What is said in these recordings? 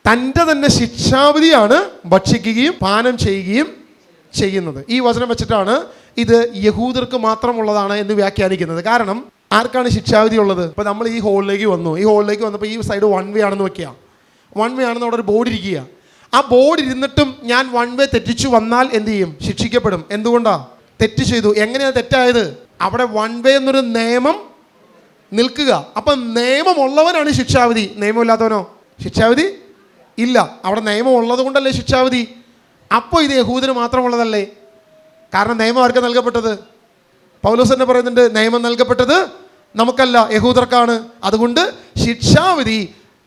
തൻ്റെ തന്നെ ശിക്ഷാവിധിയാണ് ഭക്ഷിക്കുകയും പാനം ചെയ്യുകയും ചെയ്യുന്നത്. ഈ വചനം വെച്ചിട്ടാണ് ഇത് യഹൂദർക്ക് മാത്രമുള്ളതാണ് എന്ന് വ്യാഖ്യാനിക്കുന്നത്. കാരണം ആർക്കാണ് ശിക്ഷാവിധി ഉള്ളത്? ഇപ്പോൾ നമ്മൾ ഈ ഹോളിലേക്ക് വന്നപ്പോൾ ഈ സൈഡ് 1 വേ ആണെന്ന് വെക്കുക. 1 വേ ആണെന്ന് അവിടെ ഒരു ബോർഡ് ഇരിക്കുക. ആ ബോർഡ് ഇരുന്നിട്ടും ഞാൻ 1 വേ തെറ്റിച്ചു വന്നാൽ എന്ത് ചെയ്യും? ശിക്ഷിക്കപ്പെടും. എന്തുകൊണ്ടാണ്? തെറ്റ് ചെയ്തു. എങ്ങനെയാണ് തെറ്റായത്? അവിടെ 1 വേ എന്നൊരു നിയമം നിൽക്കുക. അപ്പം നിയമമുള്ളവനാണ് ശിക്ഷാവിധി. നിയമമില്ലാത്തവനോ ശിക്ഷാവിധി ഇല്ല. അവിടെ നിയമം ഉള്ളത് കൊണ്ടല്ലേ ശിക്ഷാവിധി. അപ്പോൾ ഇത് യഹൂദന് മാത്രമുള്ളതല്ലേ? കാരണം നിയമം ആർക്ക് നൽകപ്പെട്ടത്? പൗലോസ് തന്നെ പറയുന്നുണ്ട്, നിയമം നൽകപ്പെട്ടത് നമുക്കല്ല, യഹൂദർക്കാണ്. അതുകൊണ്ട് ശിക്ഷാവിധി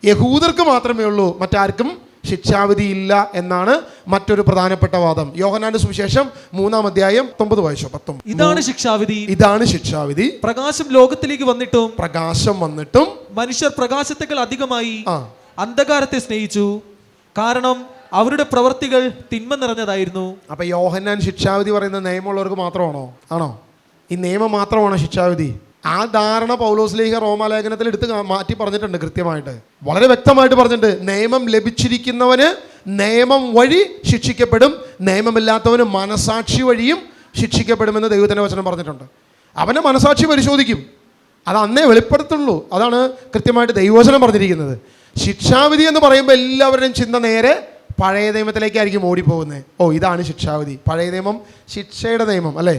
യഹൂദർക്ക് മാത്രമേ ഉള്ളൂ, മറ്റാർക്കും ശിക്ഷാവിധി ഇല്ല എന്നാണ് മറ്റൊരു പ്രധാനപ്പെട്ട വാദം. യോഹന്നാന്റെ സുവിശേഷം 3-ാം അധ്യായം 9 വായിച്ചോ. 19. ഇതാണ് ശിക്ഷാവിധി. പ്രകാശം ലോകത്തിലേക്ക് വന്നിട്ടും മനുഷ്യർ പ്രകാശത്തെക്കാൾ അധികമായി അന്ധകാരത്തെ സ്നേഹിച്ചു, കാരണം അവരുടെ പ്രവൃത്തികൾ തിന്മ നിറഞ്ഞതായിരുന്നു. അപ്പൊ യോഹന്നാൻ ശിക്ഷാവിധി പറയുന്നത് നിയമമുള്ളവർക്ക് മാത്രമാണോ? ആണോ? ഈ നിയമം മാത്രമാണോ ശിക്ഷാവിധി? ആ ധാരണ പൗലോസ്ലീഹ റോമാലേഖനത്തിൽ എടുത്ത് മാറ്റി പറഞ്ഞിട്ടുണ്ട്. കൃത്യമായിട്ട് വളരെ വ്യക്തമായിട്ട് പറഞ്ഞിട്ടുണ്ട്. നിയമം ലഭിച്ചിരിക്കുന്നവന് നിയമം വഴി ശിക്ഷിക്കപ്പെടും, നിയമമില്ലാത്തവന് മനസാക്ഷി വഴിയും ശിക്ഷിക്കപ്പെടുമെന്ന് ദൈവത്തിൻ്റെ വചനം പറഞ്ഞിട്ടുണ്ട്. അവനെ മനസാക്ഷി പരിശോധിക്കും, അത് അന്നേ വെളിപ്പെടുത്തുള്ളൂ. അതാണ് കൃത്യമായിട്ട് ദൈവവചനം പറഞ്ഞിരിക്കുന്നത്. ശിക്ഷാവിധി എന്ന് പറയുമ്പോൾ എല്ലാവരുടെയും ചിന്ത നേരെ പഴയ നിയമത്തിലേക്കായിരിക്കും ഓടിപ്പോകുന്നത്. ഓ, ഇതാണ് ശിക്ഷാവിധി. പഴയ നിയമം ശിക്ഷയുടെ നിയമം അല്ലേ?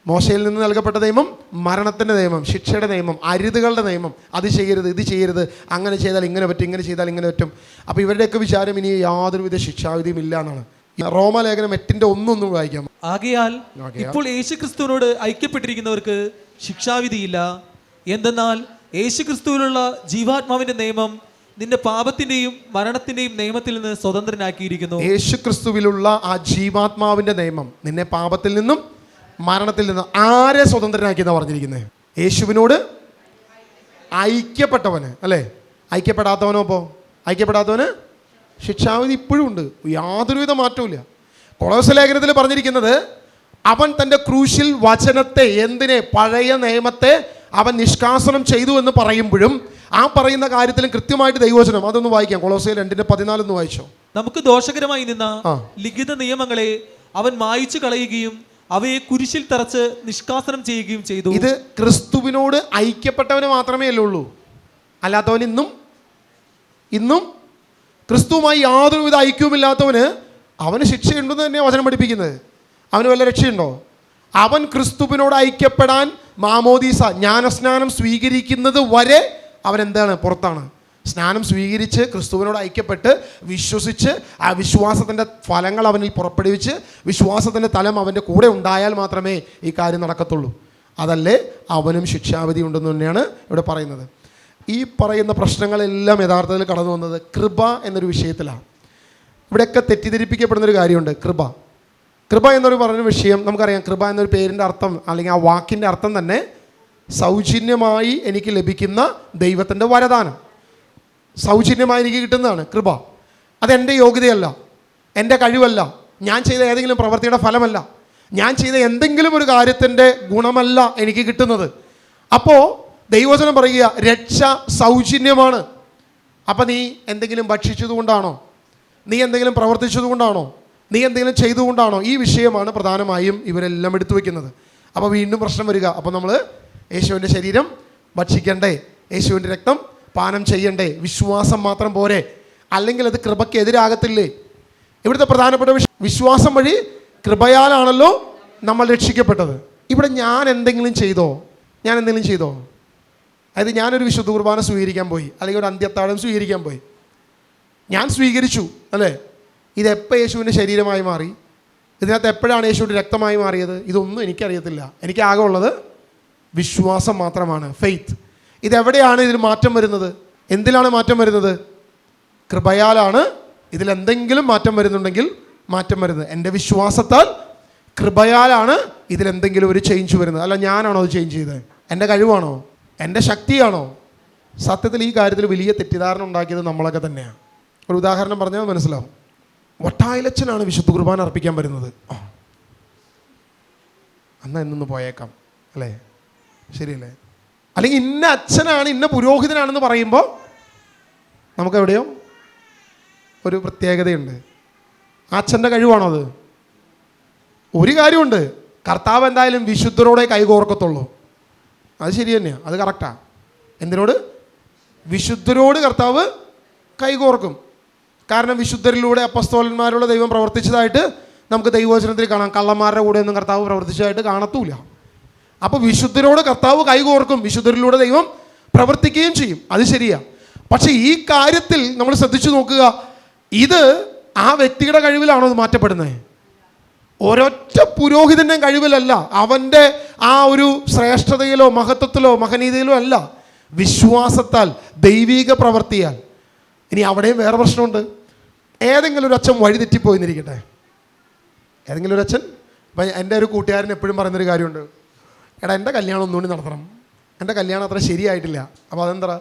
മോശയിൽ നിന്ന് നൽകപ്പെട്ട നിയമം മരണത്തിൻ്റെ നിയമം, ശിക്ഷയുടെ നിയമം, അരുതുകളുടെ നിയമം. അത് ചെയ്യരുത്, ഇത് ചെയ്യരുത്, അങ്ങനെ ചെയ്താൽ ഇങ്ങനെ പറ്റും, ഇങ്ങനെ ചെയ്താൽ ഇങ്ങനെ പറ്റും. അപ്പോൾ ഇവരുടെയൊക്കെ വിചാരം ഇനി യാതൊരുവിധ ശിക്ഷാവിധിയും ഇല്ല എന്നാണ്. റോമാലേഖനം 8:1 വായിക്കാം. ആകയാൽ ഇപ്പോൾ യേശുക്രിസ്തുവിനോട് ഐക്യപ്പെട്ടിരിക്കുന്നവർക്ക് ശിക്ഷാവിധിയില്ല. എന്തെന്നാൽ യേശുക്രിസ്തുവിലുള്ള ജീവാത്മാവിന്റെ നിയമം നിന്റെ പാപത്തിന്റെയും മരണത്തിന്റെയും നിയമത്തിൽ നിന്ന് സ്വതന്ത്രനാക്കിയിരിക്കുന്നു. യേശുക്രിസ്തുവിലുള്ള ആ ജീവാത്മാവിന്റെ നിയമം നിന്നെ പാപത്തിൽ നിന്നും മരണത്തിൽ നിന്നും ആരെ സ്വതന്ത്രനാക്കിയെന്നാ പറഞ്ഞിരിക്കുന്നത്? യേശുവിനോട് ഐക്യപ്പെട്ടവന് അല്ലേ? ഐക്യപ്പെടാത്തവനോ? അപ്പോൾ ഐക്യപ്പെടാത്തവന് ശിക്ഷാവിധി ഇപ്പോഴും ഉണ്ട്, യാതൊരുവിധ മാറ്റവും. കൊളോസ്യ ലേഖനത്തിൽ പറഞ്ഞിരിക്കുന്നത്, അവൻ തൻ്റെ ക്രൂശിൽ വചനത്തെ, എന്തിനെ? പഴയ നിയമത്തെ അവൻ നിഷ്കാസനം ചെയ്തു എന്ന് പറയുമ്പോഴും ആ പറയുന്ന കാര്യത്തിലും കൃത്യമായിട്ട് ദൈവവചനം. അതൊന്ന് വായിക്കാം. കൊളോസ്യ 2:14 വായിച്ചോ. നമുക്ക് ദോഷകരമായി നിന്ന ലിഖിത നിയമങ്ങളെ അവൻ മായിച്ചു കളയുകയും അവയെ കുരിശിൽ തറച്ച് നിഷ്കാസനം ചെയ്യുകയും ചെയ്തു. ഇത് ക്രിസ്തുവിനോട് ഐക്യപ്പെട്ടവന് മാത്രമേ ഉള്ളൂ. അല്ലാത്തവൻ ഇന്നും ക്രിസ്തുവുമായി യാതൊരുവിധ ഐക്യവുമില്ലാത്തവന് അവന് ശിക്ഷയുണ്ടെന്ന് തന്നെയാണ് വചനം പഠിപ്പിക്കുന്നത്. അവന് വല്ല രക്ഷയുണ്ടോ? അവൻ ക്രിസ്തുവിനോട് ഐക്യപ്പെടാൻ മാമോദീസ, ജ്ഞാനസ്നാനം സ്വീകരിക്കുന്നത് വരെ അവൻ എന്താണ്? പുറത്താണ്. സ്നാനം സ്വീകരിച്ച് ക്രിസ്തുവിനോട് ഐക്യപ്പെട്ട് വിശ്വസിച്ച് ആ വിശ്വാസത്തിൻ്റെ ഫലങ്ങൾ അവനിൽ പുറപ്പെടുവിച്ച് വിശ്വാസത്തിൻ്റെ തലം അവൻ്റെ കൂടെ ഉണ്ടായാൽ മാത്രമേ ഈ കാര്യം നടക്കത്തുള്ളൂ. അതല്ലേ അവനും ശിക്ഷാവിധി ഉണ്ടെന്ന് തന്നെയാണ് ഇവിടെ പറയുന്നത്. ഈ പറയുന്ന പ്രശ്നങ്ങളെല്ലാം യഥാർത്ഥത്തിൽ കടന്നു വന്നത് കൃപ എന്നൊരു വിഷയത്തിലാണ്. ഇവിടെയൊക്കെ തെറ്റിദ്ധരിപ്പിക്കപ്പെടുന്നൊരു കാര്യമുണ്ട്. കൃപ എന്നൊരു പറഞ്ഞ വിഷയം നമുക്കറിയാം. കൃപ എന്നൊരു പേരിൻ്റെ അർത്ഥം അല്ലെങ്കിൽ ആ വാക്കിൻ്റെ അർത്ഥം തന്നെ സൗജന്യമായി എനിക്ക് ലഭിക്കുന്ന ദൈവത്തിൻ്റെ വരദാനം, സൗജന്യമായി എനിക്ക് കിട്ടുന്നതാണ് കൃപ. അതെൻ്റെ യോഗ്യതയല്ല, എൻ്റെ കഴിവല്ല, ഞാൻ ചെയ്ത ഏതെങ്കിലും പ്രവൃത്തിയുടെ ഫലമല്ല, ഞാൻ ചെയ്ത എന്തെങ്കിലും ഒരു കാര്യത്തിൻ്റെ ഗുണമല്ല എനിക്ക് കിട്ടുന്നത്. അപ്പോൾ ദൈവവചനം പറയുക, രക്ഷ സൗജന്യമാണ്. അപ്പം നീ എന്തെങ്കിലും ഭക്ഷിച്ചതുകൊണ്ടാണോ? നീ എന്തെങ്കിലും പ്രവർത്തിച്ചതുകൊണ്ടാണോ? നീ എന്തെങ്കിലും ചെയ്തുകൊണ്ടാണോ? ഈ വിഷയമാണ് പ്രധാനമായും ഇവരെല്ലാം എടുത്തു വയ്ക്കുന്നത്. അപ്പോൾ വീണ്ടും പ്രശ്നം വരിക. അപ്പോൾ നമ്മൾ യേശുവിൻ്റെ ശരീരം ഭക്ഷിക്കണ്ടേ? യേശുവിൻ്റെ രക്തം പാനം ചെയ്യണ്ടേ? വിശ്വാസം മാത്രം പോരെ? അല്ലെങ്കിൽ അത് കൃപയ്ക്ക് എതിരാകത്തില്ലേ? ഇവിടുത്തെ പ്രധാനപ്പെട്ട വിശ്വാസം വഴി കൃപയാലാണല്ലോ നമ്മൾ രക്ഷിക്കപ്പെട്ടത്. ഇവിടെ ഞാൻ എന്തെങ്കിലും ചെയ്തോ? അതായത് ഞാനൊരു വിശുദ്ധ കുർബാന സ്വീകരിക്കാൻ പോയി, അല്ലെങ്കിൽ ഒരു അന്ത്യത്താഴം സ്വീകരിക്കാൻ പോയി, ഞാൻ സ്വീകരിച്ചു അല്ലേ? ഇതെപ്പോൾ യേശുവിൻ്റെ ശരീരമായി മാറി? ഇതിനകത്ത് എപ്പോഴാണ് യേശുവിൻ്റെ രക്തമായി മാറിയത്? ഇതൊന്നും എനിക്കറിയത്തില്ല. എനിക്ക് ആകെ ഉള്ളത് വിശ്വാസം മാത്രമാണ്, ഫെയ്ത്ത്. ഇതെവിടെയാണ് ഇതിൽ മാറ്റം വരുന്നത്? എന്തിലാണ് മാറ്റം വരുന്നത്? കൃപയാലാണ്. ഇതിലെന്തെങ്കിലും മാറ്റം വരുന്നുണ്ടെങ്കിൽ മാറ്റം വരുന്നത് എൻ്റെ വിശ്വാസത്താൽ, കൃപയാലാണ് ഇതിലെന്തെങ്കിലും ഒരു ചേഞ്ച് വരുന്നത്. അല്ല ഞാനാണോ അത് ചേഞ്ച് ചെയ്തത്? എൻ്റെ കഴിവാണോ? എൻ്റെ ശക്തിയാണോ? സത്യത്തിൽ ഈ കാര്യത്തിൽ വലിയ തെറ്റിദ്ധാരണ ഉണ്ടാക്കിയത് നമ്മളൊക്കെ തന്നെയാണ്. ഒരു ഉദാഹരണം പറഞ്ഞാൽ മനസ്സിലാവും. വട്ടായിലച്ചനാണ് വിശുദ്ധ കുർബാന അർപ്പിക്കാൻ വരുന്നത്. അന്ന് എന്നൊന്ന് പോയേക്കാം അല്ലേ? ശരിയല്ലേ? അല്ലെങ്കിൽ ഇന്ന അച്ഛനാണ്, ഇന്ന പുരോഹിതനാണെന്ന് പറയുമ്പോൾ നമുക്കെവിടെയോ ഒരു പ്രത്യേകതയുണ്ട്. അച്ഛൻ്റെ കഴിവാണോ അത്? ഒരു കാര്യമുണ്ട്, കർത്താവ് എന്തായാലും വിശുദ്ധരോടെ കൈകോർക്കത്തുള്ളൂ. അത് ശരി തന്നെയാണ്, അത് കറക്റ്റാണ്. എന്തിനോട്? വിശുദ്ധരോട് കർത്താവ് കൈകോർക്കും. കാരണം വിശുദ്ധരിലൂടെ അപ്പസ്തോലന്മാരുടെ ദൈവം പ്രവർത്തിച്ചതായിട്ട് നമുക്ക് ദൈവവചനത്തിൽ കാണാം. കള്ളന്മാരുടെ കൂടെ ഒന്നും കർത്താവ് പ്രവർത്തിച്ചതായിട്ട് കാണത്തൂല. അപ്പോൾ വിശുദ്ധരോട് കർത്താവ് കൈകോർക്കും, വിശുദ്ധരിലൂടെ ദൈവം പ്രവർത്തിക്കുകയും ചെയ്യും. അത് ശരിയാണ്. പക്ഷേ ഈ കാര്യത്തിൽ നമ്മൾ ശ്രദ്ധിച്ചു നോക്കുക, ഇത് ആ വ്യക്തിയുടെ കഴിവിലാണോ ഇത് മാറ്റപ്പെടുന്നത്? ഒരൊറ്റ പുരോഹിതൻ്റെ കഴിവിലല്ല, അവൻ്റെ ആ ഒരു ശ്രേഷ്ഠതയിലോ മഹത്വത്തിലോ മഹനീയതയിലോ അല്ല, വിശ്വാസത്താൽ ദൈവിക പ്രവർത്തിയാൽ. ഇനി അവിടെയും വേറെ പ്രശ്നമുണ്ട്. ഏതെങ്കിലും ഒരു അച്ഛൻ വഴി തെറ്റിപ്പോയിന്നിരിക്കട്ടെ, ഏതെങ്കിലും ഒരു അച്ഛൻ. ഇപ്പം എൻ്റെ ഒരു കൂട്ടുകാരൻ എപ്പോഴും പറയുന്നൊരു കാര്യമുണ്ട്, എടാ എൻ്റെ കല്യാണം ഒന്നുകൂടി നടത്തണം, എൻ്റെ കല്യാണം അത്ര ശരിയായിട്ടില്ല. അപ്പോൾ അതെന്താ,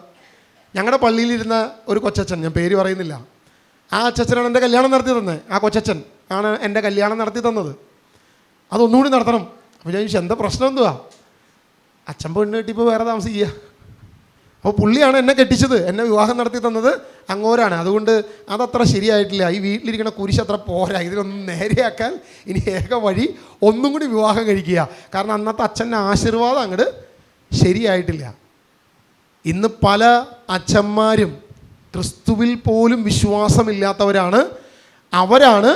ഞങ്ങളുടെ പള്ളിയിലിരുന്ന ഒരു കൊച്ചച്ഛൻ, ഞാൻ പേര് പറയുന്നില്ല, ആ അച്ഛനാണ് എൻ്റെ കല്യാണം നടത്തി തന്നത്. ആ കൊച്ചച്ഛൻ ആണ് എൻ്റെ കല്യാണം നടത്തി തന്നത്. അതൊന്നുകൂടി നടത്തണം. അപ്പോൾ ഞാൻ ചോദിച്ചു, എന്താ പ്രശ്നം എന്തുവാ? അച്ഛൻ പെണ്ണ് കെട്ടിപ്പോൾ വേറെ താമസിക്കുക. അപ്പോൾ പുള്ളിയാണ് എന്നെ കെട്ടിച്ചത്, എന്നെ വിവാഹം നടത്തി തന്നത് അങ്ങോരാണ്. അതുകൊണ്ട് അതത്ര ശരിയായിട്ടില്ല, ഈ വീട്ടിലിരിക്കുന്ന കുരിശ് അത്ര പോരാ, ഇതിനൊന്നും നേരെയാക്കാൻ ഇനി ഏക വഴി ഒന്നും കൂടി വിവാഹം കഴിക്കുക. കാരണം അന്നത്തെ അച്ഛൻ്റെ ആശീർവാദം അങ്ങോട്ട് ശരിയായിട്ടില്ല. ഇന്ന് പല അച്ഛന്മാരും ക്രിസ്തുവിൽ പോലും വിശ്വാസമില്ലാത്തവരാണ്. അവരാണ്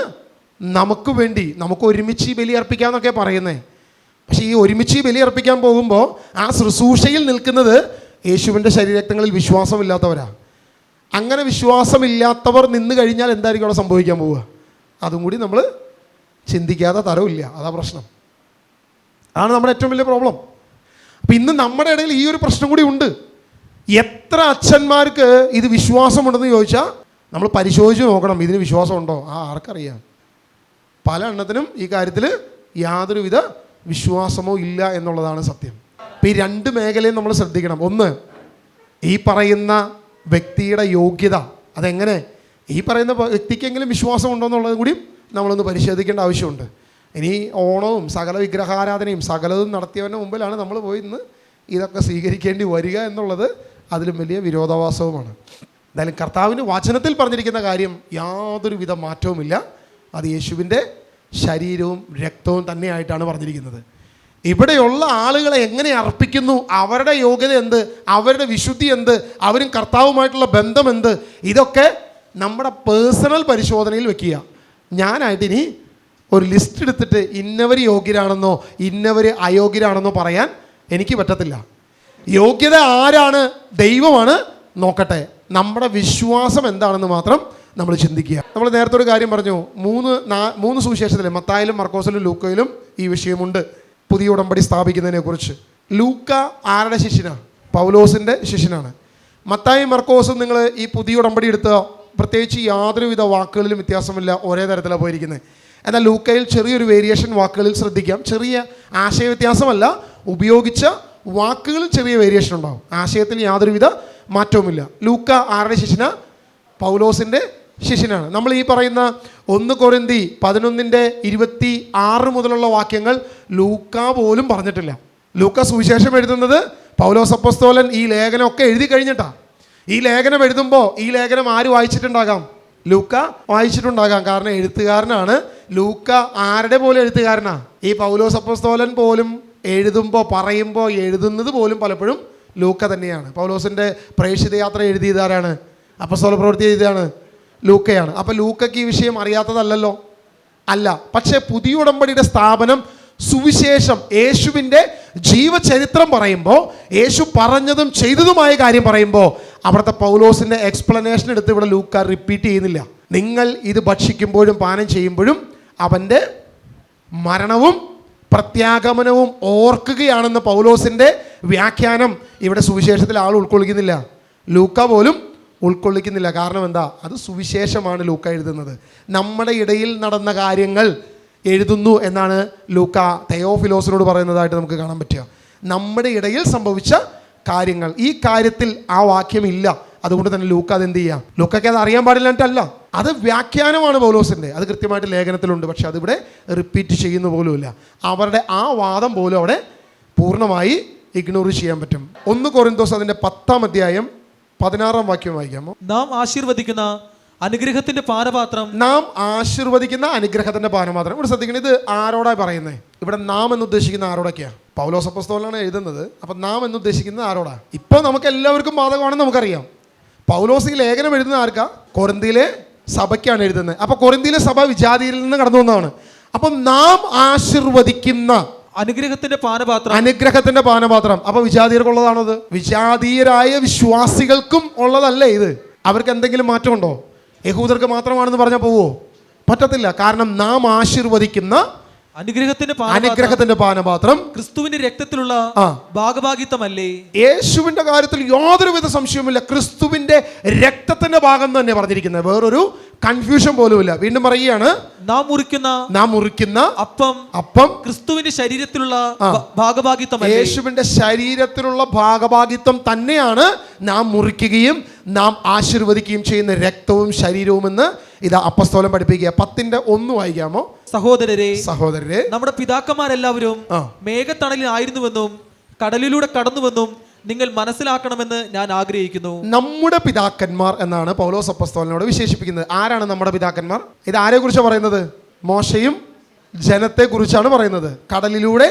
നമുക്ക് വേണ്ടി, നമുക്ക് ഒരുമിച്ച് ബലിയർപ്പിക്കാമെന്നൊക്കെ പറയുന്നത്. പക്ഷേ ഈ ഒരുമിച്ച് ബലിയർപ്പിക്കാൻ പോകുമ്പോൾ ആ ശുശ്രൂഷയിൽ നിൽക്കുന്നത് യേശുവിൻ്റെ ശരീരരക്തങ്ങളിൽ വിശ്വാസമില്ലാത്തവരാണ്. അങ്ങനെ വിശ്വാസമില്ലാത്തവർ നിന്ന് കഴിഞ്ഞാൽ എന്തായിരിക്കും അവിടെ സംഭവിക്കാൻ പോവുക? അതും കൂടി നമ്മൾ ചിന്തിക്കാതെ തരവില്ല. അതാ പ്രശ്നം. അതാണ് നമ്മുടെ ഏറ്റവും വലിയ പ്രോബ്ലം. അപ്പം ഇന്ന് നമ്മുടെ ഇടയിൽ ഈ ഒരു പ്രശ്നം കൂടി ഉണ്ട്. എത്ര അച്ഛന്മാർക്ക് ഇത് വിശ്വാസമുണ്ടെന്ന് ചോദിച്ചാൽ നമ്മൾ പരിശോധിച്ച് നോക്കണം, ഇതിന് വിശ്വാസമുണ്ടോ? ആർക്കറിയാം. പല എണ്ണത്തിനും ഈ കാര്യത്തിൽ യാതൊരുവിധ വിശ്വാസമോ ഇല്ല എന്നുള്ളതാണ് സത്യം. അപ്പോൾ ഈ രണ്ട് മേഖലയും നമ്മൾ ശ്രദ്ധിക്കണം. ഒന്ന്, ഈ പറയുന്ന വ്യക്തിയുടെ യോഗ്യത അതെങ്ങനെ, ഈ പറയുന്ന വ്യക്തിക്കെങ്കിലും വിശ്വാസം ഉണ്ടോ എന്നുള്ളത് കൂടി നമ്മളൊന്ന് പരിശോധിക്കേണ്ട ആവശ്യമുണ്ട്. ഇനി ഓണവും സകല വിഗ്രഹാരാധനയും സകലതും നടത്തിയവൻ്റെ മുമ്പിലാണ് നമ്മൾ പോയി ഇന്ന് ഇതൊക്കെ സ്വീകരിക്കേണ്ടി വരിക എന്നുള്ളത് അതിലും വലിയ വിരോധാഭാസവുമാണ്. എന്തായാലും കർത്താവിന് വചനത്തിൽ പറഞ്ഞിരിക്കുന്ന കാര്യം യാതൊരുവിധ മാറ്റവുമില്ല. അത് യേശുവിൻ്റെ ശരീരവും രക്തവും തന്നെയായിട്ടാണ് പറഞ്ഞിരിക്കുന്നത്. ഇവിടെയുള്ള ആളുകളെ എങ്ങനെ അർപ്പിക്കുന്നു, അവരുടെ യോഗ്യത എന്ത്, അവരുടെ വിശുദ്ധി എന്ത്, അവരും കർത്താവുമായിട്ടുള്ള ബന്ധം എന്ത്, ഇതൊക്കെ നമ്മുടെ പേഴ്സണൽ പരിശോധനയിൽ വെക്കുക. ഞാനായിട്ടിനി ഒരു ലിസ്റ്റ് എടുത്തിട്ട് ഇന്നവർ യോഗ്യരാണെന്നോ ഇന്നവർ അയോഗ്യരാണെന്നോ പറയാൻ എനിക്ക് പറ്റത്തില്ല. യോഗ്യത ആരാണ്? ദൈവമാണ് നോക്കട്ടെ. നമ്മുടെ വിശ്വാസം എന്താണെന്ന് മാത്രം നമ്മൾ ചിന്തിക്കുക. നമ്മൾ നേരത്തെ ഒരു കാര്യം പറഞ്ഞു, മൂന്ന് സുവിശേഷത്തിലും മത്തായിലും മർക്കോസിലും ലൂക്കയിലും ഈ വിഷയമുണ്ട്, പുതിയ ഉടമ്പടി സ്ഥാപിക്കുന്നതിനെ കുറിച്ച്. ലൂക്ക ആരുടെ ശിഷ്യനാണ്? പൗലോസിൻ്റെ ശിഷ്യനാണ്. മത്തായും മർക്കോസും നിങ്ങൾ ഈ പുതിയ ഉടമ്പടി എടുത്ത പ്രത്യേകിച്ച് യാതൊരുവിധ വാക്കുകളിലും വ്യത്യാസമില്ല, ഒരേ തരത്തിലാണ് പോയിരിക്കുന്നത്. എന്നാൽ ലൂക്കയിൽ ചെറിയൊരു വേരിയേഷൻ വാക്കുകളിൽ ശ്രദ്ധിക്കാം. ചെറിയ ആശയ വ്യത്യാസമല്ല, ഉപയോഗിച്ച വാക്കുകളിൽ ചെറിയ വേരിയേഷൻ ഉണ്ടാകും, ആശയത്തിൽ യാതൊരുവിധ മാറ്റവുമില്ല. ലൂക്ക ആരുടെ ശിഷ്യനാണ്? പൗലോസിൻ്റെ ശിഷ്യനാണ്. നമ്മൾ ഈ പറയുന്ന 1 കൊരിന്തി 11:26 മുതലുള്ള വാക്യങ്ങൾ ലൂക്ക പോലും പറഞ്ഞിട്ടില്ല. ലൂക്ക സുവിശേഷം എഴുതുന്നത് പൗലോസ് അപ്പോസ്തലൻ ഈ ലേഖനമൊക്കെ എഴുതി കഴിഞ്ഞിട്ടാണ്. ഈ ലേഖനം എഴുതുമ്പോൾ ഈ ലേഖനം ആര് വായിച്ചിട്ടുണ്ടാകാം? ലൂക്ക വായിച്ചിട്ടുണ്ടാകാം. കാരണം എഴുത്തുകാരനാണ്. ലൂക്ക ആരുടെ പോലും എഴുത്തുകാരനാണ്? ഈ പൗലോസ് അപ്പോസ്തലൻ പോലും എഴുതുമ്പോൾ പറയുമ്പോൾ എഴുതുന്നത് പോലും പലപ്പോഴും ലൂക്ക തന്നെയാണ്. പൗലോസിൻ്റെ പ്രേക്ഷിത യാത്ര എഴുതിയതാരാണ്? അപ്പോസ്തല പ്രവൃത്തി എഴുതിയതാണ് ലൂക്കയാണ്. അപ്പോൾ ലൂക്കയ്ക്ക് ഈ വിഷയം അറിയാത്തതല്ലല്ലോ, അല്ല. പക്ഷേ പുതിയ ഉടമ്പടിയുടെ സ്ഥാപനം, സുവിശേഷം, യേശുവിൻ്റെ ജീവചരിത്രം പറയുമ്പോൾ, യേശു പറഞ്ഞതും ചെയ്തതുമായ കാര്യം പറയുമ്പോൾ അവിടുത്തെ പൗലോസിൻ്റെ എക്സ്പ്ലനേഷൻ എടുത്ത് ഇവിടെ ലൂക്ക റിപ്പീറ്റ് ചെയ്യുന്നില്ല. നിങ്ങൾ ഇത് ഭക്ഷിക്കുമ്പോഴും പാനം ചെയ്യുമ്പോഴും അവൻ്റെ മരണവും പ്രത്യാഗമനവും ഓർക്കുകയാണെന്ന് പൗലോസിൻ്റെ വ്യാഖ്യാനം ഇവിടെ സുവിശേഷത്തിൽ ആൾ ഉൾക്കൊള്ളിക്കുന്നില്ല, ലൂക്ക പോലും ഉൾക്കൊള്ളിക്കുന്നില്ല. കാരണം എന്താ? അത് സുവിശേഷമാണ് ലൂക്ക എഴുതുന്നത്. നമ്മുടെ ഇടയിൽ നടന്ന കാര്യങ്ങൾ എഴുതുന്നു എന്നാണ് ലൂക്ക തെയോഫിലോസിനോട് പറയുന്നതായിട്ട് നമുക്ക് കാണാൻ പറ്റുക. നമ്മുടെ ഇടയിൽ സംഭവിച്ച കാര്യങ്ങൾ, ഈ കാര്യത്തിൽ ആ വാക്യമില്ല. അതുകൊണ്ട് തന്നെ ലൂക്ക അത് എന്ത് ചെയ്യുക? ലൂക്കയ്ക്ക് അത് അറിയാൻ പാടില്ലായിട്ടല്ല, അത് വ്യാഖ്യാനമാണ് പൗലോസിൻ്റെ, അത് കൃത്യമായിട്ട് ലേഖനത്തിലുണ്ട്. പക്ഷെ അതിവിടെ റിപ്പീറ്റ് ചെയ്യുന്ന പോലുമില്ല. അവരുടെ ആ വാദം പോലും അവിടെ പൂർണ്ണമായി ഇഗ്നോർ ചെയ്യാൻ പറ്റും. 1 കൊരിന്തോസ് അതിൻ്റെ 10-ാം അധ്യായം 16-ാം വാക്യം വായിക്കാമോ? നാം ആശീർവദിക്കുന്ന അനുഗ്രഹത്തിന്റെ പാനപാത്രം. നാം ആശീർവദിക്കുന്ന അനുഗ്രഹത്തിന്റെ പാനപാത്രം. ഇവിടെ ശ്രദ്ധിക്കണം, ഇത് ആരോടാ പറയുന്നത്? ഇവിടെ നാം എന്ന് ഉദ്ദേശിക്കുന്ന ആരോടൊക്കെയാ? പൗലോസ് അപ്പോസ്തലനാണ് എഴുതുന്നത്. അപ്പം നാം എന്ന് ഉദ്ദേശിക്കുന്നത് ആരോടാ? ഇപ്പോൾ നമുക്ക് എല്ലാവർക്കും ബാധകമാണെന്ന് നമുക്കറിയാം. പൗലോസ് ഈ ലേഖനം എഴുതുന്ന ആർക്കാ? കൊരിന്തിയിലെ സഭയ്ക്കാണ് എഴുതുന്നത്. അപ്പോൾ കൊരിന്തിയിലെ സഭ വിജാതിയരിൽ നിന്ന് കടന്നു വന്നതാണ്. അപ്പം നാം ആശീർവദിക്കുന്ന അനുഗ്രഹത്തിന്റെ പാനപാത്രം. അനുഗ്രഹത്തിന്റെ പാനപാത്രം. അപ്പൊ വിജാതീയർക്കുള്ളതാണത്. വിജാതീയരായ വിശ്വാസികൾക്കും ഉള്ളതല്ലേ ഇത്? അവർക്ക് എന്തെങ്കിലും മാറ്റമുണ്ടോ? യഹൂദർക്ക് മാത്രമാണെന്ന് പറഞ്ഞാൽ പോവോ? പറ്റത്തില്ല. കാരണം നാം ആശീർവദിക്കുന്ന അനുഗ്രഹത്തിന്റെ പാനപാത്രം ക്രിസ്തുവിന്റെ രക്തത്തിലുള്ള ഭാഗഭാഗിത്വമല്ലേ? യേശുവിന്റെ കാര്യത്തിൽ യാതൊരുവിധ സംശയവുമില്ല. ക്രിസ്തുവിന്റെ രക്തത്തിന്റെ ഭാഗം തന്നെ പറഞ്ഞിരിക്കുന്നത്. വേറൊരു കൺഫ്യൂഷൻ പോലുമില്ല. വീണ്ടും പറയുകയാണ്, നാം മുറിക്കുന്ന അപ്പം ക്രിസ്തുവിന്റെ ശരീരത്തിലുള്ള ഭാഗഭാഗിത്വം, യേശുവിന്റെ ശരീരത്തിലുള്ള ഭാഗഭാഗിത്വം തന്നെയാണ് നാം മുറിക്കുകയും നാം ആശീർവദിക്കുകയും ചെയ്യുന്ന രക്തവും ശരീരവും എന്ന് ഇതാ അപ്പസ്തോലൻ പഠിപ്പിക്കുക. 10:1 വായിക്കാമോ? സഹോദരരെ, നമ്മുടെ പിതാക്കന്മാരെല്ലാവരും മേഘത്തണലിൽ ആയിരുന്നുവെന്നും കടലിലൂടെ കടന്നുവെന്നും നിങ്ങൾ മനസ്സിലാക്കണമെന്ന് ഞാൻ ആഗ്രഹിക്കുന്നു. നമ്മുടെ പിതാക്കന്മാർ എന്നാണ് പൗലോസ് അപ്പോസ്തലനോട് വിശേഷിപ്പിക്കുന്നത്. ആരാണ് നമ്മുടെ പിതാക്കന്മാർ? ഇത് ആരെ കുറിച്ചാണ് പറയുന്നത്? മോശയും ജനത്തെ കുറിച്ചാണ് പറയുന്നത്. കടലിലൂടെ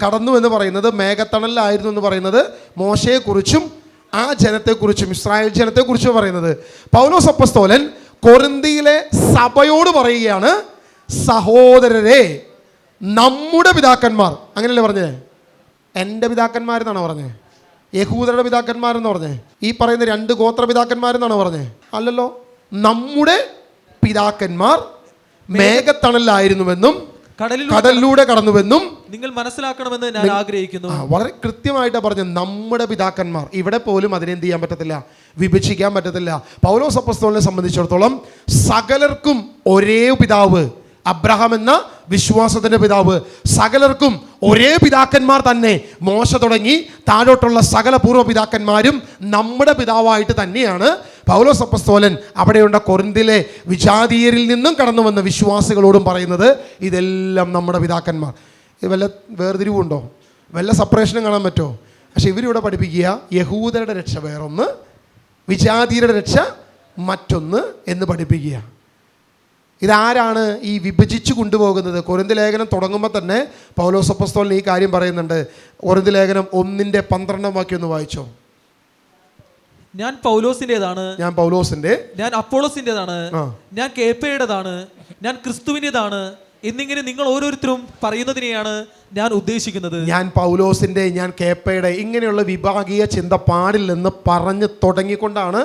കടന്നു എന്ന് പറയുന്നത്, മേഘത്തണലിലായിരുന്നു എന്ന് പറയുന്നത് മോശയെക്കുറിച്ചും ആ ജനത്തെക്കുറിച്ചും ഇസ്രായേൽ ജനത്തെക്കുറിച്ചും പറയുന്നത്. പൗലോസ് അപ്പോസ്തലൻ കൊരിന്തിയിലെ സഭയോട് പറയുകയാണ്, സഹോദരരെ, നമ്മുടെ പിതാക്കന്മാർ. അങ്ങനെയല്ലേ പറഞ്ഞേ? എൻ്റെ പിതാക്കന്മാരെന്നാണോ പറഞ്ഞേ? യഹൂദരുടെ പിതാക്കന്മാരെന്ന് പറഞ്ഞേ? ഈ പറയുന്ന 2 ഗോത്ര പിതാക്കന്മാരെന്നാണോ പറഞ്ഞേ? അല്ലല്ലോ. നമ്മുടെ പിതാക്കന്മാർ മേഘത്തണലിലായിരുന്നുവെന്നും കടലിലൂടെ കടന്നുവെന്നും നിങ്ങൾ മനസ്സിലാക്കണമെന്ന് ഞാൻ ആഗ്രഹിക്കുന്നു. വളരെ കൃത്യമായിട്ടാണ് പറഞ്ഞത്. നമ്മുടെ പിതാക്കന്മാർ. ഇവിടെ പോലും അതിനെന്ത് ചെയ്യാൻ പറ്റത്തില്ല, വിഭജിക്കാൻ പറ്റത്തില്ല. പൗലോസ് അപ്പോസ്തലനെ സംബന്ധിച്ചിടത്തോളം സകലർക്കും ഒരേ പിതാവ്, അബ്രഹാം എന്ന വിശ്വാസത്തിന്റെ പിതാവ്. സകലർക്കും ഒരേ പിതാക്കന്മാർ തന്നെ. മോശ തുടങ്ങി താഴോട്ടുള്ള സകല പൂർവ്വ പിതാക്കന്മാരും നമ്മുടെ പിതാവായിട്ട് തന്നെയാണ് പൗലോസ് അപ്പോസ്തലൻ അവിടെയുള്ള കൊരിന്തിലെ വിജാതീയരിൽ നിന്നും കടന്നു വന്ന വിശ്വാസികളോടും പറയുന്നത്. ഇതെല്ലാം നമ്മുടെ പിതാക്കന്മാർ. ഇത് വല്ല വേർതിരിവുണ്ടോ? വല്ല സെപ്പറേഷനും കാണാൻ പറ്റുമോ? പക്ഷെ ഇവരിവിടെ പഠിപ്പിക്കുക, യഹൂദരുടെ രക്ഷ വേറൊന്ന്, വിജാതീയരുടെ രക്ഷ മറ്റൊന്ന് എന്ന് പഠിപ്പിക്കുക. ഇതാരാണ് ഈ വിഭജിച്ചു കൊണ്ടുപോകുന്നത്? കൊരിന്ത് ലേഖനം തുടങ്ങുമ്പോൾ തന്നെ പൗലോസ് അപ്പോസ്തലൻ ഈ കാര്യം പറയുന്നുണ്ട്. കൊരിന്ത് ലേഖനം 1:12 വാക്യം ഒന്ന് വായിച്ചോ. ഞാൻ പൗലോസിൻ്റെതാണ്, ഞാൻ അപ്പോളോസിൻ്റെതാണ്, ഞാൻ കേപ്പയുടേതാണ്, ഞാൻ ക്രിസ്തുവിൻ്റെതാണ് എന്നിങ്ങനെ നിങ്ങൾ ഓരോരുത്തരും പറയുന്നതിനെയാണ് ഞാൻ ഉദ്ദേശിക്കുന്നത്. ഞാൻ പൗലോസിൻ്റെ, ഞാൻ കേപ്പയുടെ, ഇങ്ങനെയുള്ള വിഭാഗീയ ചിന്ത പാടില്ലെന്ന് പറഞ്ഞ് തുടങ്ങിക്കൊണ്ടാണ്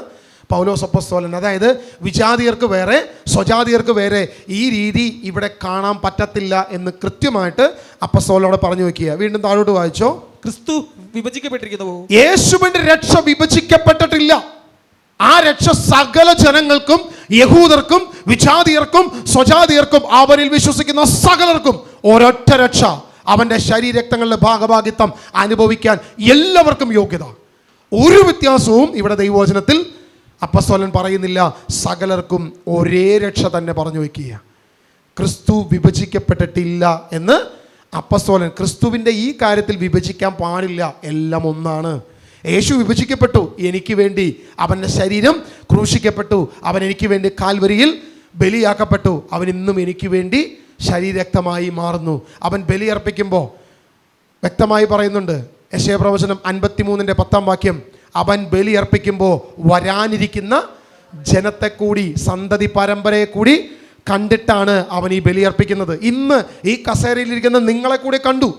പൗലോസ് അപ്പോസ്തലൻ, അതായത് വിജാതിയർക്ക് വേറെ സ്വജാതിയർക്ക് വേറെ, ഈ രീതി ഇവിടെ കാണാൻ പറ്റത്തില്ല എന്ന് കൃത്യമായിട്ട് അപ്പോസ്തലനോട് പറഞ്ഞു വെക്കുക. വീണ്ടും താഴോട്ട് വായിച്ചോ. ക്രിസ്തു വിഭജിക്കപ്പെട്ടിരിക്കുന്നു. യേശുവിന്റെ രക്ഷ വിഭജിക്കപ്പെട്ടിട്ടില്ല. ആ രക്ഷ സകല ജനങ്ങൾക്കും, യഹൂദർക്കും വിജാതിയർക്കും സ്വജാതിയർക്കും അവനിൽ വിശ്വസിക്കുന്ന സകലർക്കും ഒരൊറ്റ രക്ഷ. അവന്റെ ശരീരരക്തങ്ങളുടെ ഭാഗഭാഗിത്വം അനുഭവിക്കാൻ എല്ലാവർക്കും യോഗ്യത. ഒരു വ്യത്യാസവും ഇവിടെ ദൈവവചനത്തിൽ അപ്പോസ്തലൻ പറയുന്നില്ല. സകലർക്കും ഒരേ രക്ഷ തന്നെ പറഞ്ഞു വയ്ക്കുക. ക്രിസ്തു വിഭജിക്കപ്പെട്ടിട്ടില്ല എന്ന് അപ്പോസ്തലൻ, ക്രിസ്തുവിൻ്റെ ഈ കാര്യത്തിൽ വിഭജിക്കാൻ പാടില്ല, എല്ലാം ഒന്നാണ്. യേശു വിഭജിക്കപ്പെട്ടു എനിക്ക് വേണ്ടി, അവൻ്റെ ശരീരം ക്രൂശിക്കപ്പെട്ടു, അവൻ എനിക്ക് വേണ്ടി കാൽവരിയിൽ ബലിയാക്കപ്പെട്ടു, അവൻ ഇന്നും എനിക്ക് വേണ്ടി ശരീരരക്തമായി മാറുന്നു. അവൻ ബലിയർപ്പിക്കുമ്പോൾ വ്യക്തമായി പറയുന്നുണ്ട്, യെശയ്യാ പ്രവചനം 53:10 വാക്യം, അവൻ ബലിയർപ്പിക്കുമ്പോൾ വരാനിരിക്കുന്ന ജനത്തെ കൂടി, സന്തതി പരമ്പരയെ കൂടി കണ്ടിട്ടാണ് അവൻ ഈ ബലിയർപ്പിക്കുന്നത്. ഇന്ന് ഈ കസേരയിലിരിക്കുന്ന നിങ്ങളെ കൂടി കണ്ടു,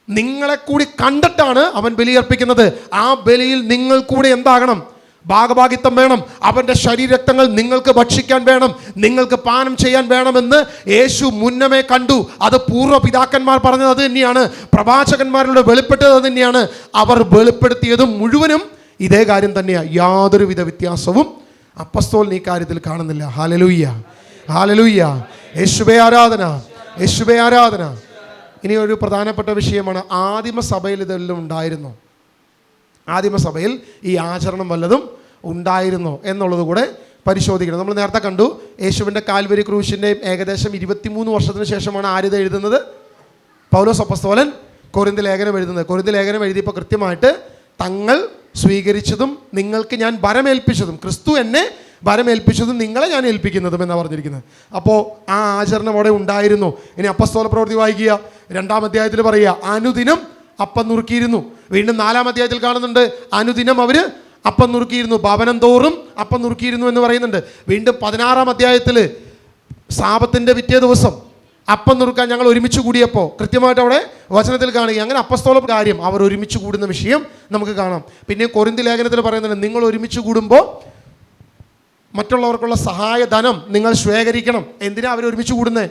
നിങ്ങളെ കൂടി കണ്ടിട്ടാണ് അവൻ ബലിയർപ്പിക്കുന്നത്. ആ ബലിയിൽ നിങ്ങൾ കൂടെ എന്താകണം? ഭാഗഭാഗിത്വം വേണം. അവൻ്റെ ശരീരരക്തങ്ങൾ നിങ്ങൾക്ക് ഭക്ഷിക്കാൻ വേണം, നിങ്ങൾക്ക് പാനം ചെയ്യാൻ വേണമെന്ന് യേശു മുന്നമേ കണ്ടു. അത് പൂർവ്വ പിതാക്കന്മാർ പറഞ്ഞത് അത് തന്നെയാണ്, പ്രവാചകന്മാരിലൂടെ വെളിപ്പെട്ടത് അത് തന്നെയാണ്. അവർ വെളിപ്പെടുത്തിയതും മുഴുവനും ഇതേ കാര്യം തന്നെയാണ്. യാതൊരുവിധ വ്യത്യാസവും അപ്പോസ്തലൻ ഈ കാര്യത്തിൽ കാണുന്നില്ല. ഹല്ലേലൂയ, ഹല്ലേലൂയ, യേശുവേ ആരാധന, യേശുവേ ആരാധന. ഇനി ഒരു പ്രധാനപ്പെട്ട വിഷയമാണ്, ആദിമസഭയിൽ ഇതെല്ലാം ഉണ്ടായിരുന്നു. ആദിമസഭയിൽ ഈ ആചരണം വല്ലതും ഉണ്ടായിരുന്നോ എന്നുള്ളത് കൂടെ പരിശോധിക്കണം. നമ്മൾ നേരത്തെ കണ്ടു, യേശുവിൻ്റെ കാൽവരി ക്രൂശിൻ്റെയും ഏകദേശം 23 വർഷത്തിന് ശേഷമാണ് ആരിത് എഴുതുന്നത്? പൗലോസ് അപ്പോസ്തലൻ കൊരിന്ത് ലേഖനം എഴുതുന്നത്. കൊരിന്ത് ലേഖനം എഴുതിയപ്പോൾ കൃത്യമായിട്ട് തങ്ങൾ സ്വീകരിച്ചതും നിങ്ങൾക്ക് ഞാൻ വരമേൽപ്പിച്ചതും, ക്രിസ്തു എന്നെ ഭരമേൽപ്പിച്ചതും നിങ്ങളെ ഞാൻ ഏൽപ്പിക്കുന്നതും എന്നാണ് പറഞ്ഞിരിക്കുന്നത്. അപ്പോൾ ആ ആചരണം അവിടെ ഉണ്ടായിരുന്നു. ഇനി അപ്പസ്തോല പ്രവൃത്തി വായിക്കുക, 2-ാം അധ്യായത്തിൽ പറയുക അനുദിനം അപ്പം നുറുക്കിയിരുന്നു. വീണ്ടും 4-ാം അധ്യായത്തിൽ കാണുന്നുണ്ട് അനുദിനം അവർ അപ്പം നുറുക്കിയിരുന്നു, ഭവനം തോറും അപ്പം നുറുക്കിയിരുന്നു എന്ന് പറയുന്നുണ്ട്. വീണ്ടും 16-ാം അധ്യായത്തിൽ സാബത്തിൻ്റെ പിറ്റേ ദിവസം അപ്പം നുറുക്കാൻ ഞങ്ങൾ ഒരുമിച്ച് കൂടിയപ്പോൾ കൃത്യമായിട്ട് അവിടെ വചനത്തിൽ കാണുക. അങ്ങനെ അപ്പസ്തോല കാര്യം അവർ ഒരുമിച്ച് കൂടുന്ന വിഷയം നമുക്ക് കാണാം. പിന്നെ കൊരിന്തി ലേഖനത്തിൽ പറയുന്നുണ്ട് നിങ്ങൾ ഒരുമിച്ച് കൂടുമ്പോൾ മറ്റുള്ളവർക്കുള്ള സഹായ ധനം നിങ്ങൾ ശേഖരിക്കണം. എന്തിനാ അവർ ഒരുമിച്ച് കൂടുന്നത്?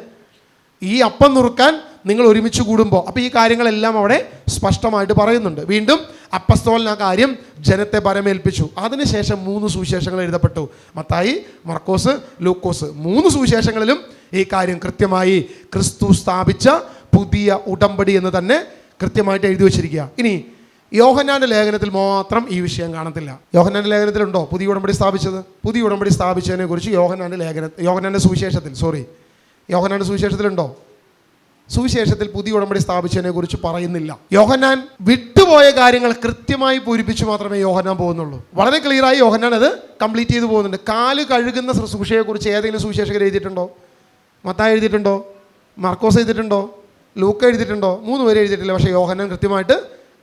ഈ അപ്പം നുറുക്കാൻ നിങ്ങൾ ഒരുമിച്ച് കൂടുമ്പോൾ. അപ്പോൾ ഈ കാര്യങ്ങളെല്ലാം അവിടെ സ്പഷ്ടമായിട്ട് പറയുന്നുണ്ട്. വീണ്ടും അപ്പസ്തോലൻ ആ കാര്യം ജനത്തെ ഭരമേൽപ്പിച്ചു. അതിനുശേഷം 3 സുവിശേഷങ്ങൾ എഴുതപ്പെട്ടു, മത്തായി, മർക്കോസ്, ലൂക്കോസ്. 3 സുവിശേഷങ്ങളിലും ഈ കാര്യം കൃത്യമായി ക്രിസ്തു സ്ഥാപിച്ച പുതിയ ഉടമ്പടി എന്ന് തന്നെ കൃത്യമായിട്ട് എഴുതി വച്ചിരിക്കുക. ഇനി യോഹന്നാന്റെ ലേഖനത്തിൽ മാത്രം ഈ വിഷയം കാണത്തില്ല. യോഹന്നാന്റെ ലേഖനത്തിലുണ്ടോ പുതിയ ഉടമ്പടി സ്ഥാപിച്ചത്? പുതിയ ഉടമ്പടി സ്ഥാപിച്ചതിനെ കുറിച്ച് യോഹന്നാന്റെ സുവിശേഷത്തിലുണ്ടോ? സുവിശേഷത്തിൽ പുതിയ ഉടമ്പടി സ്ഥാപിച്ചതിനെ കുറിച്ച് പറയുന്നില്ല. യോഹന്നാൻ വിട്ടുപോയ കാര്യങ്ങൾ കൃത്യമായി പൂരിപ്പിച്ച് മാത്രമേ യോഹന്നാൻ പോകുന്നുള്ളൂ. വളരെ ക്ലിയറായി യോഹന്നാൻ അത് കംപ്ലീറ്റ് ചെയ്ത് പോകുന്നുണ്ട്. കാല് കഴുകുന്ന ശുശ്രൂഷയെക്കുറിച്ച് ഏതെങ്കിലും സുവിശേഷകർ എഴുതിയിട്ടുണ്ടോ? മത്തായി എഴുതിയിട്ടുണ്ടോ? മർക്കോസ് എഴുതിയിട്ടുണ്ടോ? ലൂക്ക എഴുതിയിട്ടുണ്ടോ? 3 പേര് എഴുതിയിട്ടില്ല. പക്ഷേ യോഹന്നാൻ കൃത്യമായിട്ട്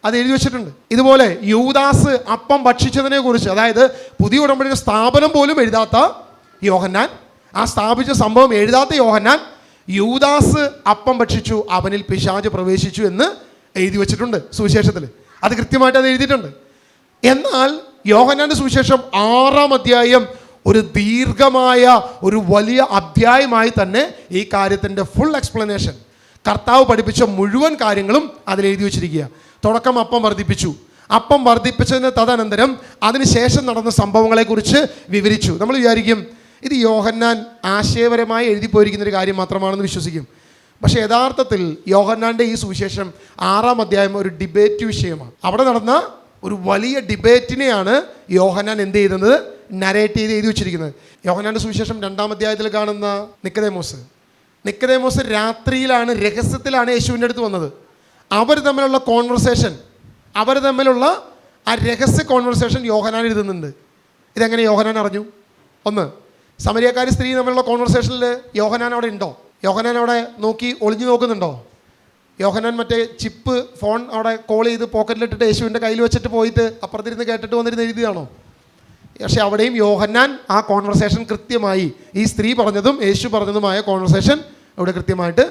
അത് എഴുതി വെച്ചിട്ടുണ്ട്. ഇതുപോലെ യൂദാസ് അപ്പം ഭക്ഷിച്ചതിനെ കുറിച്ച്, അതായത് പുതിയ ഉടമ്പടിയുടെ സ്ഥാപനം പോലും എഴുതാത്ത യോഹന്നാൻ, ആ സ്ഥാപിച്ച സംഭവം എഴുതാത്ത യോഹന്നാൻ യൂദാസ് അപ്പം ഭക്ഷിച്ചു അവനിൽ പിശാച് പ്രവേശിച്ചു എന്ന് എഴുതി വച്ചിട്ടുണ്ട് സുവിശേഷത്തിൽ. അത് കൃത്യമായിട്ട് അത് എഴുതിയിട്ടുണ്ട്. എന്നാൽ യോഹന്നാന്റെ സുവിശേഷം 6-ാം അധ്യായം ഒരു ദീർഘമായ ഒരു വലിയ അധ്യായമായി തന്നെ ഈ കാര്യത്തിൻ്റെ ഫുൾ എക്സ്പ്ലനേഷൻ, കർത്താവ് പഠിപ്പിച്ച മുഴുവൻ കാര്യങ്ങളും അതിൽ എഴുതി വച്ചിരിക്കുക. തുടക്കം അപ്പം വർദ്ധിപ്പിച്ചു, അപ്പം വർദ്ധിപ്പിച്ചതിന് തദനന്തരം അതിനുശേഷം നടന്ന സംഭവങ്ങളെക്കുറിച്ച് വിവരിച്ചു. നമ്മൾ വിചാരിക്കും ഇത് യോഹന്നാൻ ആശയപരമായി എഴുതി പോയിരിക്കുന്നൊരു കാര്യം മാത്രമാണെന്ന് വിശ്വസിക്കും. പക്ഷേ യഥാർത്ഥത്തിൽ യോഹന്നാൻ്റെ ഈ സുവിശേഷം 6-ാം അധ്യായം ഒരു ഡിബേറ്റ് വിഷയമാണ്. അവിടെ നടന്ന ഒരു വലിയ ഡിബേറ്റിനെയാണ് യോഹന്നാൻ എന്ത് ചെയ്യുന്നത്? നരേറ്റ് ചെയ്ത് എഴുതി വെച്ചിരിക്കുന്നത്. യോഹന്നാൻ്റെ സുവിശേഷം 2-ാം അധ്യായത്തിൽ കാണുന്ന നിക്കദേമോസ് രാത്രിയിലാണ്, രഹസ്യത്തിലാണ് യേശുവിൻ്റെ അടുത്ത് വന്നത്. അവർ തമ്മിലുള്ള കോൺവെർസേഷൻ, അവർ തമ്മിലുള്ള ആ രഹസ്യ കോൺവെർസേഷൻ യോഹന്നാൻ എഴുതുന്നുണ്ട്. ഇതെങ്ങനെ യോഹന്നാൻ അറിഞ്ഞു? ഒന്ന്, സമരിയക്കാരി സ്ത്രീ തമ്മിലുള്ള കോൺവെർസേഷനിൽ യോഹന്നാൻ അവിടെ ഉണ്ടോ? യോഹന്നാൻ അവിടെ നോക്കി ഒളിഞ്ഞു നോക്കുന്നുണ്ടോ? യോഹന്നാൻ മറ്റേ ചിപ്പ് ഫോൺ അവിടെ കോൾ ചെയ്ത് പോക്കറ്റിലിട്ടിട്ട് യേശുവിൻ്റെ കയ്യിൽ വെച്ചിട്ട് പോയിട്ട് അപ്പുറത്തിരുന്ന് കേട്ടിട്ട് വന്നിരുന്ന് എഴുതിയതാണോ? പക്ഷേ അവിടെയും യോഹന്നാൻ ആ കോൺവെർസേഷൻ കൃത്യമായി, ഈ സ്ത്രീ പറഞ്ഞതും യേശു പറഞ്ഞതുമായ കോൺവെർസേഷൻ അവിടെ കൃത്യമായിട്ട്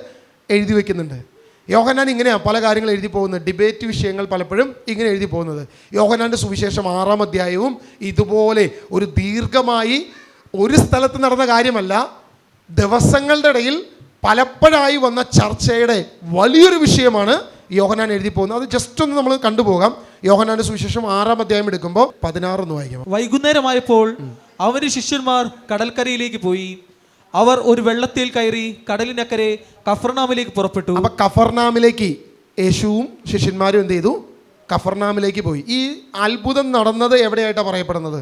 എഴുതി വയ്ക്കുന്നുണ്ട്. യോഹന്നാൻ ഇങ്ങനെയാണ് പല കാര്യങ്ങൾ എഴുതി പോകുന്നത്. ഡിബേറ്റ് വിഷയങ്ങൾ പലപ്പോഴും ഇങ്ങനെ എഴുതി പോകുന്നത്. യോഹന്നാൻ്റെ സുവിശേഷം 6-ാം അധ്യായവും ഇതുപോലെ ഒരു ദീർഘമായി ഒരു സ്ഥലത്ത് നടന്ന കാര്യമല്ല, ദിവസങ്ങളുടെ ഇടയിൽ പലപ്പോഴായി വന്ന ചർച്ചയുടെ വലിയൊരു വിഷയമാണ് യോഹന്നാൻ എഴുതി പോകുന്നത്. അത് ജസ്റ്റ് ഒന്ന് നമ്മൾ കണ്ടുപോകാം. യോഹന്നാന്റെ സുവിശേഷം 6-ാം അധ്യായം എടുക്കുമ്പോൾ 16 ഒന്ന് വായിക്കാം. വൈകുന്നേരമായപ്പോൾ അവന്റെ ശിഷ്യന്മാർ കടൽക്കരയിലേക്ക് പോയി. അവർ ഒരു വെള്ളത്തിൽ കയറി കടലിനക്കരെ കഫർനാമിലേക്ക് പുറപ്പെട്ടു. അപ്പൊ കഫർനാമിലേക്ക് യേശുവും ശിഷ്യന്മാരും എന്ത് ചെയ്തു? കഫർനാമിലേക്ക് പോയി. ഈ അത്ഭുതം നടന്നത് എവിടെയായിട്ടാണ് പറയപ്പെടുന്നത്?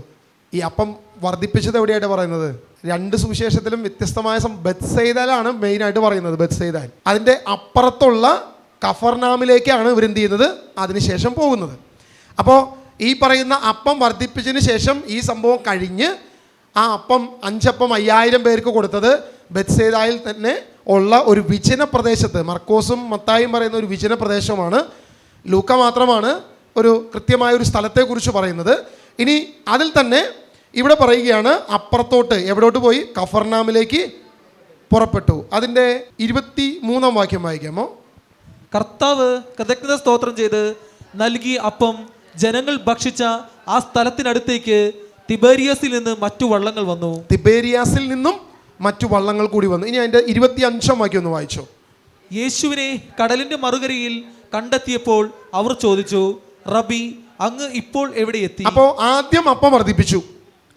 ഈ അപ്പം വർദ്ധിപ്പിച്ചത് എവിടെയായിട്ട് പറയുന്നത്? 2 സുവിശേഷത്തിലും വ്യത്യസ്തമായ ബെത്സൈദയിലാണ് മെയിനായിട്ട് പറയുന്നത്. ബെത്സൈദയിൽ അതിൻ്റെ അപ്പുറത്തുള്ള കഫർനാമിലേക്കാണ് ഇവരെന്ത് ചെയ്യുന്നത്? അതിനുശേഷം പോകുന്നത്. അപ്പോൾ ഈ പറയുന്ന അപ്പം വർദ്ധിപ്പിച്ചതിന് ശേഷം ഈ സംഭവം കഴിഞ്ഞ് ആ അപ്പം 5 അപ്പം 5000 പേർക്ക് കൊടുത്തത് ബെത്സൈദയിൽ തന്നെ ഉള്ള ഒരു വിജന പ്രദേശത്ത്, മർക്കോസും മത്തായും പറയുന്ന ഒരു വിജന പ്രദേശമാണ്. ലൂക്ക മാത്രമാണ് ഒരു കൃത്യമായ ഒരു സ്ഥലത്തെക്കുറിച്ച് പറയുന്നത്. ഇനി അതിൽ തന്നെ ഇവിടെ പറയുകയാണ് അപ്പുറത്തോട്ട് എവിടോട്ട് പോയി? കഫർനാമിലേക്ക് പുറപ്പെട്ടു. അതിൻ്റെ 23-ാം വാക്യം വായിക്കാമോ? കർത്താവ് കൃതജ്ഞത സ്തോത്രം ചെയ്ത് നൽകി അപ്പം ജനങ്ങൾ ഭക്ഷിച്ച ആ സ്ഥലത്തിനടുത്തേക്ക് തിബേരിയാസിൽ നിന്ന് മറ്റു വള്ളങ്ങൾ വന്നു. തിബേരിയാസിൽ നിന്നും മറ്റു വള്ളങ്ങൾ കൂടി വന്നു. ഇനി അതിൻ്റെ 25-ാം വാക്യം ഒന്ന് വായിച്ചോ. യേശുവിനെ കടലിന്റെ മറുകരയിൽ കണ്ടെത്തിയപ്പോൾ അവർ ചോദിച്ചു, റബി, അങ്ങ് ഇപ്പോൾ എവിടെ എത്തി? അപ്പോൾ ആദ്യം അപ്പം വർദ്ധിപ്പിച്ചു,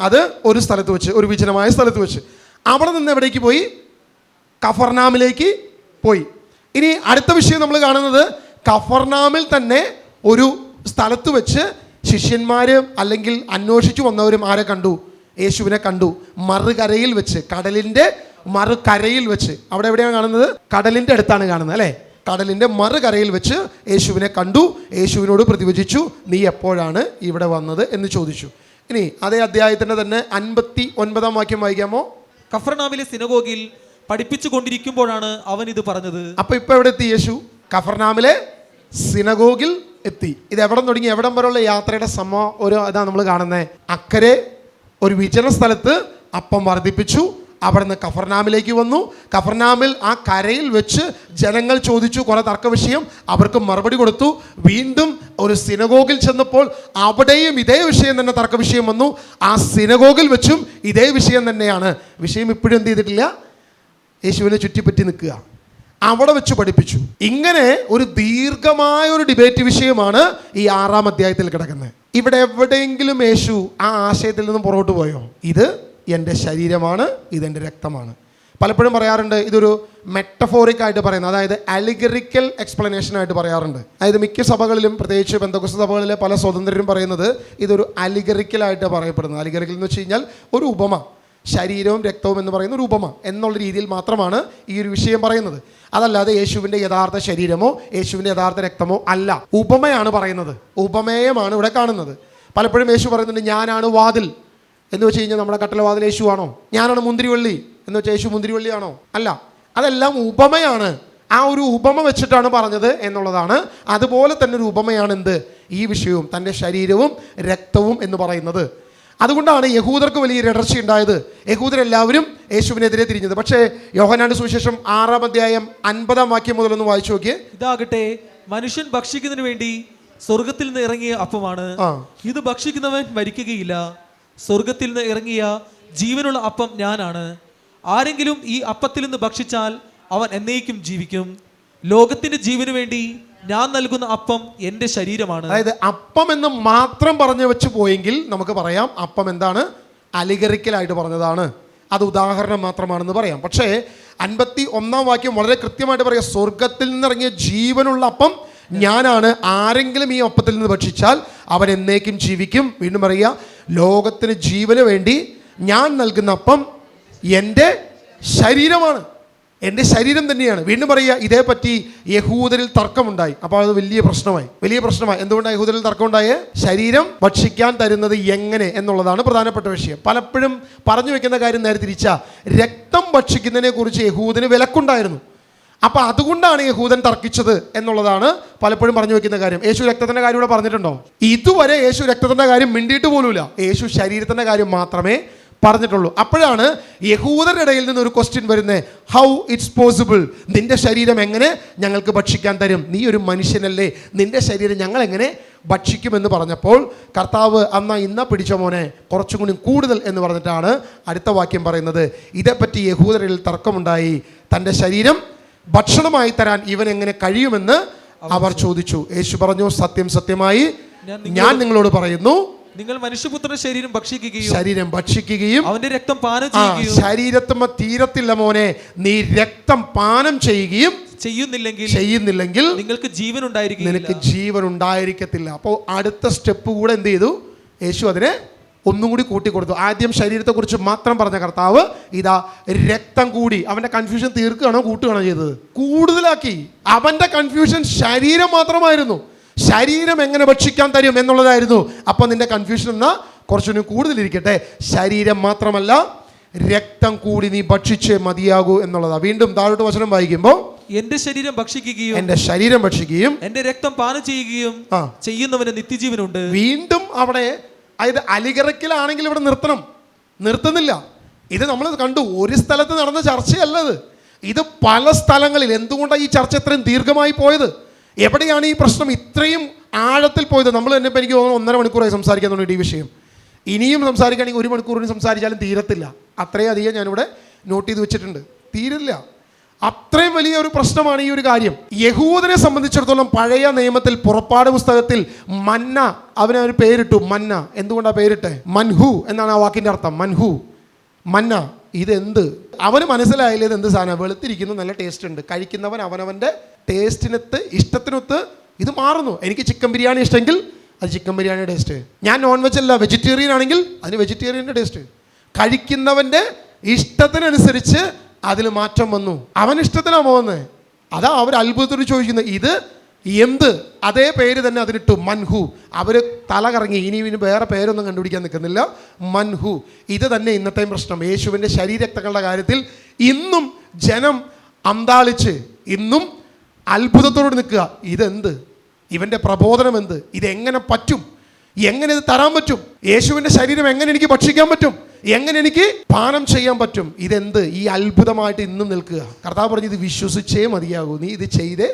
അത് ഒരു സ്ഥലത്ത് വെച്ച്, ഒരു വിജനമായ സ്ഥലത്ത് വെച്ച്. അവിടെ നിന്ന് എവിടേക്ക് പോയി? കഫർനാമിലേക്ക് പോയി. ഇനി അടുത്ത വിഷയം നമ്മൾ കാണുന്നത് കഫർനാമിൽ തന്നെ ഒരു സ്ഥലത്ത് വെച്ച് ശിഷ്യന്മാർ അല്ലെങ്കിൽ അന്വേഷിച്ചു വന്നവരും ആരെ കണ്ടു? യേശുവിനെ കണ്ടു. മറുകരയിൽ വെച്ച്, കടലിൻ്റെ മറുകരയിൽ വെച്ച്. അവിടെ എവിടെയാണ് കാണുന്നത്? കടലിൻ്റെ അടുത്താണ് കാണുന്നത് അല്ലേ? കടലിൻ്റെ മറുകരയിൽ വെച്ച് യേശുവിനെ കണ്ടു. യേശുവിനോട് പ്രതിവചിച്ചു, നീ എപ്പോഴാണ് ഇവിടെ വന്നത് എന്ന് ചോദിച്ചു. ഇനി അതേ അധ്യായത്തിന്റെ തന്നെ 59 വാക്യം വായിക്കാമോ? കഫർനാമിലെ സിനഗോഗിൽ പഠിപ്പിച്ചു കൊണ്ടിരിക്കുമ്പോഴാണ് അവൻ ഇത് പറഞ്ഞത്. അപ്പൊ ഇപ്പൊ എവിടെ എത്തി യേശു? കഫർനാമിലെ സിനഗോഗിൽ എത്തി. ഇത് എവിടം തുടങ്ങി എവിടം വരെയുള്ള യാത്രയുടെ ഒരു ഇതാ നമ്മൾ കാണുന്നത്. അക്കരെ ഒരു വിജന സ്ഥലത്ത് അപ്പം വർദ്ധിപ്പിച്ചു, അവിടെ നിന്ന് കഫർനാമിലേക്ക് വന്നു. കഫർനാമിൽ ആ കരയിൽ വെച്ച് ജനങ്ങൾ ചോദിച്ചു കുറെ തർക്ക വിഷയം, അവർക്ക് മറുപടി കൊടുത്തു. വീണ്ടും ഒരു സിനഗോഗിൽ ചെന്നപ്പോൾ അവിടെയും ഇതേ വിഷയം തന്നെ തർക്ക വിഷയം വന്നു. ആ സിനഗോഗിൽ വെച്ചും ഇതേ വിഷയം തന്നെയാണ്. വിഷയം ഇപ്പോഴും എന്ത് ചെയ്തിട്ടില്ല, യേശുവിനെ ചുറ്റിപ്പറ്റി നിൽക്കുക. അവിടെ വെച്ച് പഠിപ്പിച്ചു. ഇങ്ങനെ ഒരു ദീർഘമായ ഒരു ഡിബേറ്റ് വിഷയമാണ് ഈ 6-ാം അധ്യായത്തിൽ കിടക്കുന്നത്. ഇവിടെ എവിടെയെങ്കിലും യേശു ആ ആശയത്തിൽ നിന്നും പുറകോട്ട് പോയോ? ഇത് എൻ്റെ ശരീരമാണ്, ഇതെൻ്റെ രക്തമാണ്. പലപ്പോഴും പറയാറുണ്ട് ഇതൊരു മെറ്റഫോറിക്കായിട്ട് പറയുന്നത്, അതായത് അലിഗറിക്കൽ എക്സ്പ്ലനേഷൻ ആയിട്ട് പറയാറുണ്ട്. അതായത് മിക്ക സഭകളിലും, പ്രത്യേകിച്ച് പെന്തക്കോസ്ത് സഭകളിലെ പല സ്വതന്ത്രരും പറയുന്നത് ഇതൊരു അലിഗറിക്കലായിട്ട് പറയപ്പെടുന്നത്. അലിഗറിക്കൽ എന്ന് വെച്ച് കഴിഞ്ഞാൽ ഒരു ഉപമ, ശരീരവും രക്തവും എന്ന് പറയുന്ന ഒരു ഉപമ എന്നുള്ള രീതിയിൽ മാത്രമാണ് ഈ ഒരു വിഷയം പറയുന്നത്. അതല്ലാതെ യേശുവിൻ്റെ യഥാർത്ഥ ശരീരമോ യേശുവിൻ്റെ യഥാർത്ഥ രക്തമോ അല്ല, ഉപമയാണ് പറയുന്നത്. ഉപമേയമാണ് ഇവിടെ കാണുന്നത്. പലപ്പോഴും യേശു പറയുന്നുണ്ട് ഞാനാണ് വാതിൽ എന്ന് വെച്ച് കഴിഞ്ഞാൽ നമ്മുടെ കട്ടള വാതിൽ യേശു ആണോ? ഞാനാണ് മുന്തിരിവള്ളി എന്ന് വെച്ചാൽ യേശു മുന്തിരിവള്ളിയാണോ? അല്ല, അതെല്ലാം ഉപമയാണ്. ആ ഒരു ഉപമ വെച്ചിട്ടാണ് പറഞ്ഞത് എന്നുള്ളതാണ്. അതുപോലെ തന്നെ ഒരു ഉപമയാണ് എന്ത്, ഈ വിഷയവും തൻ്റെ ശരീരവും രക്തവും എന്ന് പറയുന്നത്. അതുകൊണ്ടാണ് യഹൂദർക്ക് വലിയ ഇടർച്ച ഉണ്ടായത്. യഹൂദരെല്ലാവരും യേശുവിനെതിരെ തിരിഞ്ഞത്. പക്ഷേ യോഹന്നാന്റെ സുവിശേഷം 6-ാം അധ്യായം 50-ാം വാക്യം മുതലൊന്ന് വായിച്ചു നോക്കിയേ. ഇതാകട്ടെ മനുഷ്യൻ ഭക്ഷിക്കുന്നതിന് വേണ്ടി സ്വർഗത്തിൽ നിന്ന് ഇറങ്ങിയ അപ്പമാണ്. ഇത് ഭക്ഷിക്കുന്നവൻ മരിക്കുകയില്ല. സ്വർഗത്തിൽ നിന്ന് ഇറങ്ങിയ ജീവനുള്ള അപ്പം ഞാനാണ്. ആരെങ്കിലും ഈ അപ്പത്തിൽ നിന്ന് ഭക്ഷിച്ചാൽ അവൻ എന്നേക്കും ജീവിക്കും. ലോകത്തിന്റെ ജീവന് വേണ്ടി ഞാൻ നൽകുന്ന അപ്പം എൻ്റെ ശരീരമാണ്. അതായത് അപ്പം എന്ന് മാത്രം പറഞ്ഞു വെച്ച് പോയെങ്കിൽ നമുക്ക് പറയാം അപ്പം എന്താണ്, അലിഗറിക്കലായിട്ട് പറഞ്ഞതാണ്, അത് ഉദാഹരണം മാത്രമാണെന്ന് പറയാം. പക്ഷേ 51-ാം വാക്യം വളരെ കൃത്യമായിട്ട് പറയാം, സ്വർഗത്തിൽ നിന്നിറങ്ങിയ ജീവനുള്ള അപ്പം ഞാനാണ്. ആരെങ്കിലും ഈ അപ്പത്തിൽ നിന്ന് ഭക്ഷിച്ചാൽ അവൻ എന്നേക്കും ജീവിക്കും. വീണ്ടും പറയുക, ലോകത്തിന് ജീവന് വേണ്ടി ഞാൻ നൽകുന്ന അപ്പം എൻ്റെ ശരീരമാണ്, എൻ്റെ ശരീരം തന്നെയാണ്. വീണ്ടും പറയുക, ഇതേപ്പറ്റി യഹൂദരിൽ തർക്കമുണ്ടായി. അപ്പോൾ അത് വലിയ പ്രശ്നമായി. എന്തുകൊണ്ടാണ് യഹൂദരിൽ തർക്കമുണ്ടായേ? ശരീരം ഭക്ഷിക്കാൻ തരുന്നത് എങ്ങനെ എന്നുള്ളതാണ് പ്രധാനപ്പെട്ട വിഷയം. പലപ്പോഴും പറഞ്ഞു വെക്കുന്ന കാര്യം നേരെ തിരിച്ചാ, രക്തം ഭക്ഷിക്കുന്നതിനെ കുറിച്ച് യഹൂദന് വിലക്കുണ്ടായിരുന്നു. അപ്പം അതുകൊണ്ടാണ് യഹൂദൻ തർക്കിച്ചത് എന്നുള്ളതാണ് പലപ്പോഴും പറഞ്ഞു വെക്കുന്ന കാര്യം. യേശു രക്തത്തിൻ്റെ കാര്യം ഇവിടെ പറഞ്ഞിട്ടുണ്ടോ? ഇതുവരെ യേശു രക്തത്തിൻ്റെ കാര്യം മിണ്ടിയിട്ട് പോലുമില്ല. യേശു ശരീരത്തിൻ്റെ കാര്യം മാത്രമേ പറഞ്ഞിട്ടുള്ളൂ. അപ്പോഴാണ് യഹൂദരുടെ ഇടയിൽ നിന്ന് ഒരു ക്വസ്റ്റ്യൻ വരുന്നത്, ഹൗ ഇറ്റ്സ് പോസിബിൾ, നിന്റെ ശരീരം എങ്ങനെ ഞങ്ങൾക്ക് ഭക്ഷിക്കാൻ തരും? നീ ഒരു മനുഷ്യനല്ലേ, നിന്റെ ശരീരം ഞങ്ങൾ എങ്ങനെ ഭക്ഷിക്കുമെന്ന് പറഞ്ഞപ്പോൾ കർത്താവ് ഇന്ന പിടിച്ച മോനെ കുറച്ചും കൂടി കൂടുതൽ എന്ന് പറഞ്ഞിട്ടാണ് അടുത്ത വാക്യം പറയുന്നത്. ഇതേപ്പറ്റി യഹൂദരിൽ തർക്കമുണ്ടായി. തൻ്റെ ശരീരം ഭക്ഷണമായി തരാൻ ഇവൻ എങ്ങനെ കഴിയുമെന്ന് അവർ ചോദിച്ചു. യേശു പറഞ്ഞു, സത്യം സത്യമായി ഞാൻ നിങ്ങളോട് പറയുന്നു, നിങ്ങൾ മനുഷ്യപുത്രന്റെ ശരീരം ഭക്ഷിക്കുകയും അവന്റെ രക്തം പാനം ചെയ്യുകയും ശരീരത്തുമ്മ തീരത്തില്ല മോനെ, നീ രക്തം പാനം ചെയ്യുകയും ചെയ്യുന്നില്ലെങ്കിൽ നിങ്ങൾക്ക് ജീവൻ ഉണ്ടായിരിക്കത്തില്ല. അപ്പോൾ അടുത്ത സ്റ്റെപ്പ് കൂടെ എന്ത് ചെയ്തു? യേശു അതിനെ ഒന്നും കൂടി കൂട്ടിക്കൊടുത്തു. ആദ്യം ശരീരത്തെക്കുറിച്ച് മാത്രം പറഞ്ഞ കർത്താവ് ഇതാ രക്തം കൂടി. അവന്റെ കൺഫ്യൂഷൻ തീർക്കുകയാണോ കൂട്ടുകയാണോ ചെയ്തത്? കൂടുതലാക്കി. അവന്റെ കൺഫ്യൂഷൻ ശരീരം മാത്രമായിരുന്നു. ശരീരം എങ്ങനെ ഭക്ഷിക്കാൻ തരും എന്നുള്ളതായിരുന്നു. അപ്പം നിന്റെ കൺഫ്യൂഷൻ എന്നാ കുറച്ചുകൂടി കൂടുതലിരിക്കട്ടെ, ശരീരം മാത്രമല്ല രക്തം കൂടി നീ ഭക്ഷിച്ചേ മതിയാകൂ എന്നുള്ളതാ. വീണ്ടും താഴോട്ട് വചനം വായിക്കുമ്പോൾ, എന്റെ ശരീരം ഭക്ഷിക്കുകയും എന്റെ രക്തം പാനം ചെയ്യുകയും ചെയ്യുന്നവന് നിത്യജീവനുണ്ട്. വീണ്ടും അവിടെ, അതായത് അലിഗറക്കിലാണെങ്കിൽ ഇവിടെ നിർത്തുന്നില്ല. ഇത് നമ്മൾ കണ്ടു, ഒരു സ്ഥലത്ത് നടന്ന ചർച്ചയല്ലത്, ഇത് പല സ്ഥലങ്ങളിൽ. എന്തുകൊണ്ടാണ് ഈ ചർച്ച ഇത്രയും ദീർഘമായി പോയത്? എവിടെയാണ് ഈ പ്രശ്നം ഇത്രയും ആഴത്തിൽ പോയത്? നമ്മൾ തന്നെ ഇപ്പോൾ എനിക്ക് തോന്നുന്നു 1.5 മണിക്കൂറായി സംസാരിക്കാൻ തുടങ്ങിയിട്ട് ഈ വിഷയം. ഇനിയും സംസാരിക്കുകയാണെങ്കിൽ 1 മണിക്കൂറിന് സംസാരിച്ചാലും തീരത്തില്ല. അത്രയും അധികം ഞാനിവിടെ നോട്ട് ചെയ്ത് വെച്ചിട്ടുണ്ട്, തീരില്ല. അത്രയും വലിയ ഒരു പ്രശ്നമാണ് ഈ ഒരു കാര്യം. യഹൂദനെ സംബന്ധിച്ചിടത്തോളം പഴയ നിയമത്തിൽ പുറപ്പാട് പുസ്തകത്തിൽ മന്ന, അവനൊരു പേരിട്ടു, മന്ന. എന്തുകൊണ്ടാണ് പേരിട്ടെ? മൻഹു എന്നാണ് ആ വാക്കിൻ്റെ അർത്ഥം. മൻഹു, മന്ന. ഇതെന്ത്? അവന് മനസ്സിലായില്ല ഇത് എന്ത് സാധനം. വെളുത്തിരിക്കുന്നു, നല്ല ടേസ്റ്റ് ഉണ്ട്. കഴിക്കുന്നവൻ അവനവൻ്റെ ടേസ്റ്റിനൊത്ത് ഇഷ്ടത്തിനൊത്ത് ഇത് മാറുന്നു. എനിക്ക് ചിക്കൻ ബിരിയാണി ഇഷ്ടമെങ്കിൽ അത് ചിക്കൻ ബിരിയാണിയുടെ ടേസ്റ്റ്. ഞാൻ നോൺ വെജ് അല്ല, വെജിറ്റേറിയൻ ആണെങ്കിൽ അതിന് വെജിറ്റേറിയൻ്റെ ടേസ്റ്റ്. കഴിക്കുന്നവൻ്റെ ഇഷ്ടത്തിനനുസരിച്ച് അതിൽ മാറ്റം വന്നു. അവൻ ഇഷ്ടത്തിനാണ് പോകുന്നത്. അതാ അവർ അത്ഭുതത്തോട് ചോദിക്കുന്നത്, ഇത് എന്ത്, അതേ പേര് തന്നെ അതിനിട്ടു, മൻഹു. അവർ തല കറങ്ങി, ഇനി വേറെ പേരൊന്നും കണ്ടുപിടിക്കാൻ നിൽക്കുന്നില്ല. മൻഹു. ഇത് തന്നെ ഇന്നത്തെയും പ്രശ്നം. യേശുവിൻ്റെ ശരീരരക്തങ്ങളുടെ കാര്യത്തിൽ ഇന്നും ജനം അന്താളിച്ച് ഇന്നും അത്ഭുതത്തോട് നിൽക്കുക. ഇതെന്ത്, ഇവൻ്റെ പ്രബോധനം എന്ത്, ഇതെങ്ങനെ പറ്റും, എങ്ങനെ ഇത് തരാൻ പറ്റും, യേശുവിൻ്റെ ശരീരം എങ്ങനെ എനിക്ക് ഭക്ഷിക്കാൻ പറ്റും, എങ്ങനെ എനിക്ക് പാനം ചെയ്യാൻ പറ്റും, ഇതെന്ത്, ഈ അത്ഭുതമായിട്ട് ഇന്നും നിൽക്കുക. കർത്താവ് പറഞ്ഞു, ഇത് വിശ്വസിച്ചേ മതിയാകൂ, നീ ഇത് ചെയ്തേ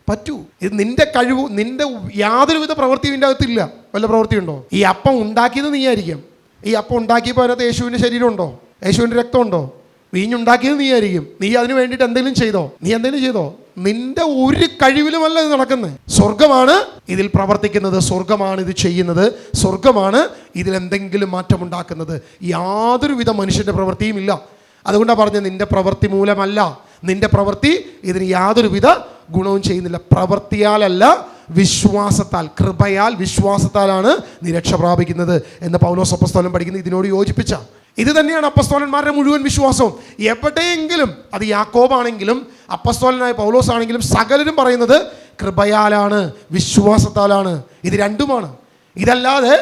പറ്റൂ. ഇത് നിന്റെ കഴിവ്, നിന്റെ യാതൊരുവിധ പ്രവൃത്തിയും ഇതിൻ്റെ അകത്തില്ല. വല്ല പ്രവൃത്തിയുണ്ടോ? ഈ അപ്പം ഉണ്ടാക്കിയത് നീ ആയിരിക്കും. ഈ അപ്പം ഉണ്ടാക്കിയപ്പോൾ അതിനകത്ത് യേശുവിൻ്റെ ശരീരം ഉണ്ടോ, യേശുവിൻ്റെ രക്തമുണ്ടോ? വീഞ്ഞുണ്ടാക്കിയത് നീ ആയിരിക്കും. നീ അതിന് വേണ്ടിയിട്ട് എന്തെങ്കിലും ചെയ്തോ? നീ എന്തെങ്കിലും ചെയ്തോ? നിന്റെ ഒരു കഴിവിലുമല്ല ഇത് നടക്കുന്നത്. സ്വർഗമാണ് ഇതിൽ പ്രവർത്തിക്കുന്നത്, സ്വർഗമാണ് ഇത് ചെയ്യുന്നത്, സ്വർഗമാണ് ഇതിലെന്തെങ്കിലും മാറ്റമുണ്ടാക്കുന്നത്. യാതൊരുവിധ മനുഷ്യൻ്റെ പ്രവൃത്തിയും ഇല്ല. അതുകൊണ്ടാണ് പറഞ്ഞത്, നിന്റെ പ്രവൃത്തി മൂലമല്ല, നിന്റെ പ്രവൃത്തി ഇതിന് യാതൊരുവിധ ഗുണവും ചെയ്യുന്നില്ല. പ്രവൃത്തിയാലല്ല, വിശ്വാസത്താൽ, കൃപയാൽ, വിശ്വാസത്താലാണ് നീ രക്ഷ പ്രാപിക്കുന്നത് എന്ന് പൗലോസ് അപ്പോസ്തലൻ പഠിക്കുന്നത് ഇതിനോട് യോജിപ്പിച്ച. ഇത് തന്നെയാണ് അപ്പസ്തോലന്മാരുടെ മുഴുവൻ വിശ്വാസവും. എവിടെയെങ്കിലും, അത് യാക്കോബാണെങ്കിലും അപ്പസ്തോലനായ പൗലോസ് ആണെങ്കിലും സകലരും പറയുന്നത് കൃപയാലാണ്, വിശ്വാസത്താലാണ്. ഇത് രണ്ടുമാണ്. ഇതല്ലാതെ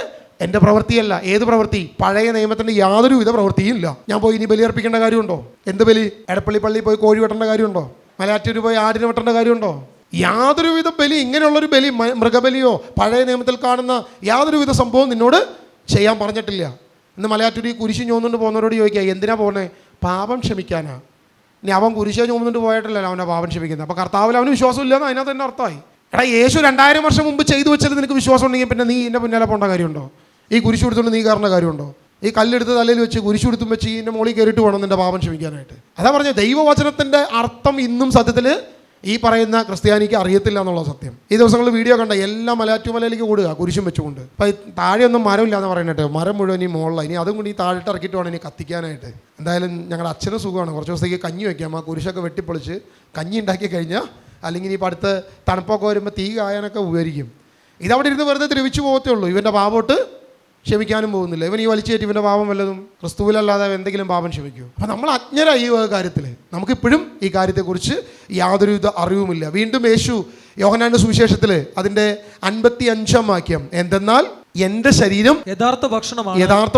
എൻ്റെ പ്രവൃത്തിയല്ല. ഏത് പ്രവൃത്തി? പഴയ നിയമത്തിൻ്റെ യാതൊരുവിധ പ്രവൃത്തിയും ഇല്ല. ഞാൻ പോയി ഇനി ബലിയർപ്പിക്കേണ്ട കാര്യമുണ്ടോ? എന്ത് ബലി? എടപ്പള്ളി പള്ളിയിൽ പോയി കോഴി വെട്ടേണ്ട കാര്യമുണ്ടോ? മലയാറ്റൂർ പോയി ആടിനെ വെട്ടേണ്ട കാര്യമുണ്ടോ? യാതൊരുവിധ ബലി, ഇങ്ങനെയുള്ളൊരു ബലി, മൃഗബലിയോ പഴയ നിയമത്തിൽ കാണുന്ന യാതൊരുവിധ സംഭവം നിന്നോട് ചെയ്യാൻ പറഞ്ഞിട്ടില്ല. ഇന്ന് മലയാറ്റൂരി കുരിശ് ചുമന്നുകൊണ്ട് പോകുന്നവരോട് ചോദിക്കുക, എന്തിനാ പോകുന്നത്? പാപം ക്ഷമിക്കാനാ. ഇനി അവൻ കുരിശ ചുമന്നുകൊണ്ട് പോയിട്ടില്ലല്ലോ അവനെ പാപം ക്ഷമിക്കുന്നത്. അപ്പോൾ കർത്താവിൽ അവന് വിശ്വാസം ഇല്ലെന്ന് അതിനകത്ത് തന്നെ അർത്ഥമായി. എടാ, യേശു 2000 വർഷം മുമ്പ് ചെയ്തു വെച്ചത് നിനക്ക് വിശ്വാസം ഉണ്ടെങ്കിൽ പിന്നെ നീ എൻ്റെ പിന്നാലെ പോകേണ്ട കാര്യമുണ്ടോ? ഈ കുരിശ് കൊടുത്തുകൊണ്ട് നീ കയറേണ്ട കാര്യമുണ്ടോ? ഈ കല്ലെടുത്ത് തലയിൽ വെച്ച് കുരിശ് കൊടുത്തും വെച്ച് ഇതിൻ്റെ മുകളിൽ കയറിയിട്ട് വേണം നിൻ്റെ പാപം ക്ഷമിക്കാനായിട്ട്. അതാ പറഞ്ഞ ദൈവവചനത്തിൻ്റെ അർത്ഥം ഇന്നും സത്യത്തിൽ ഈ പറയുന്ന ക്രിസ്ത്യാനിക്ക് അറിയത്തില്ല എന്നുള്ള സത്യം. ഈ ദിവസങ്ങളിൽ വീഡിയോ കണ്ട എല്ലാം മലയാറ്റൂമലയിലേക്ക് കൂടുക കുരിശും വെച്ചുകൊണ്ട്. അപ്പം താഴെയൊന്നും മരമില്ല എന്ന് പറയുന്നത്, മരം മുഴുവൻ ഈ മുകളിലാണ്. ഇനി അതും കൂടി ഈ താഴിട്ട് ഇറക്കിയിട്ട് വേണം ഇനി കത്തിക്കാനായിട്ട്. എന്തായാലും ഞങ്ങളുടെ അച്ഛന് സുഖമാണ്, കുറച്ച് ദിവസത്തേക്ക് കഞ്ഞി വയ്ക്കാം. ആ കുരിശൊക്കെ വെട്ടിപ്പൊളിച്ച് കഞ്ഞി ഉണ്ടാക്കി കഴിഞ്ഞാൽ, അല്ലെങ്കിൽ ഇനിയിപ്പോൾ അടുത്ത് തണുപ്പൊക്കെ വരുമ്പോൾ തീ കായാനൊക്കെ ഉപകരിക്കും. ഇതവിടെ ഇരുന്ന് വെറുതെ ദ്രവിച്ചു പോകത്തേ ഉള്ളൂ. ഇവൻ്റെ പാപോട്ട് ക്ഷമിക്കാനും പോകുന്നില്ല. ഇവൻ ഈ വലിച്ചു കയറ്റി ഇവൻ്റെ പാപം വല്ലതും ക്രിസ്തുവിലല്ലാതെ എന്തെങ്കിലും പാപം ക്ഷമിക്കൂ? അപ്പം നമ്മൾ അജ്ഞരായി ഈ കാര്യത്തിൽ. നമുക്കിപ്പോഴും ഈ കാര്യത്തെക്കുറിച്ച് യാതൊരുവിധ അറിവുമില്ല. വീണ്ടും യേശു യോഹന്നാന്റെ സുവിശേഷത്തിൽ അതിൻ്റെ 55-ാം വാക്യം, എന്തെന്നാൽ എന്റെ ശരീരം യഥാർത്ഥ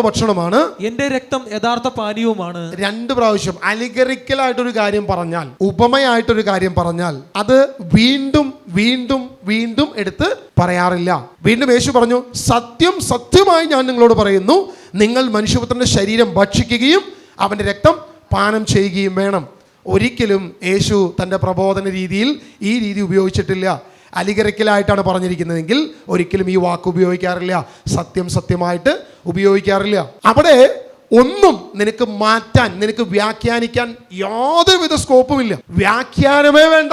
ഭക്ഷണമാണ്, എന്റെ രക്തം യഥാർത്ഥ പാനീയവുമാണ്. 2 പ്രാവശ്യം അലിഗറിക്കലായിട്ടൊരു കാര്യം പറഞ്ഞാൽ, ഉപമയായിട്ടൊരു കാര്യം പറഞ്ഞാൽ അത് വീണ്ടും വീണ്ടും വീണ്ടും എടുത്ത് പറയാറില്ല. വീണ്ടും യേശു പറഞ്ഞു, സത്യം സത്യമായി ഞാൻ നിങ്ങളോട് പറയുന്നു, നിങ്ങൾ മനുഷ്യപുത്രന്റെ ശരീരം ഭക്ഷിക്കുകയും അവന്റെ രക്തം പാനം ചെയ്യുകയും വേണം. ഒരിക്കലും യേശു തൻ്റെ പ്രബോധന രീതിയിൽ ഈ രീതി ഉപയോഗിച്ചിട്ടില്ല. അലിഗറിക്കലായിട്ടാണ് പറഞ്ഞിരിക്കുന്നതെങ്കിൽ ഒരിക്കലും ഈ വാക്ക് ഉപയോഗിക്കാറില്ല. സത്യം സത്യമായിട്ട് ഉപയോഗിക്കാറില്ല. അവിടെ ഒന്നും നിനക്ക് മാറ്റാൻ, നിനക്ക് വ്യാഖ്യാനിക്കാൻ യാതൊരുവിധ സ്കോപ്പുമില്ല. വ്യാഖ്യാനമേ വേണ്ട,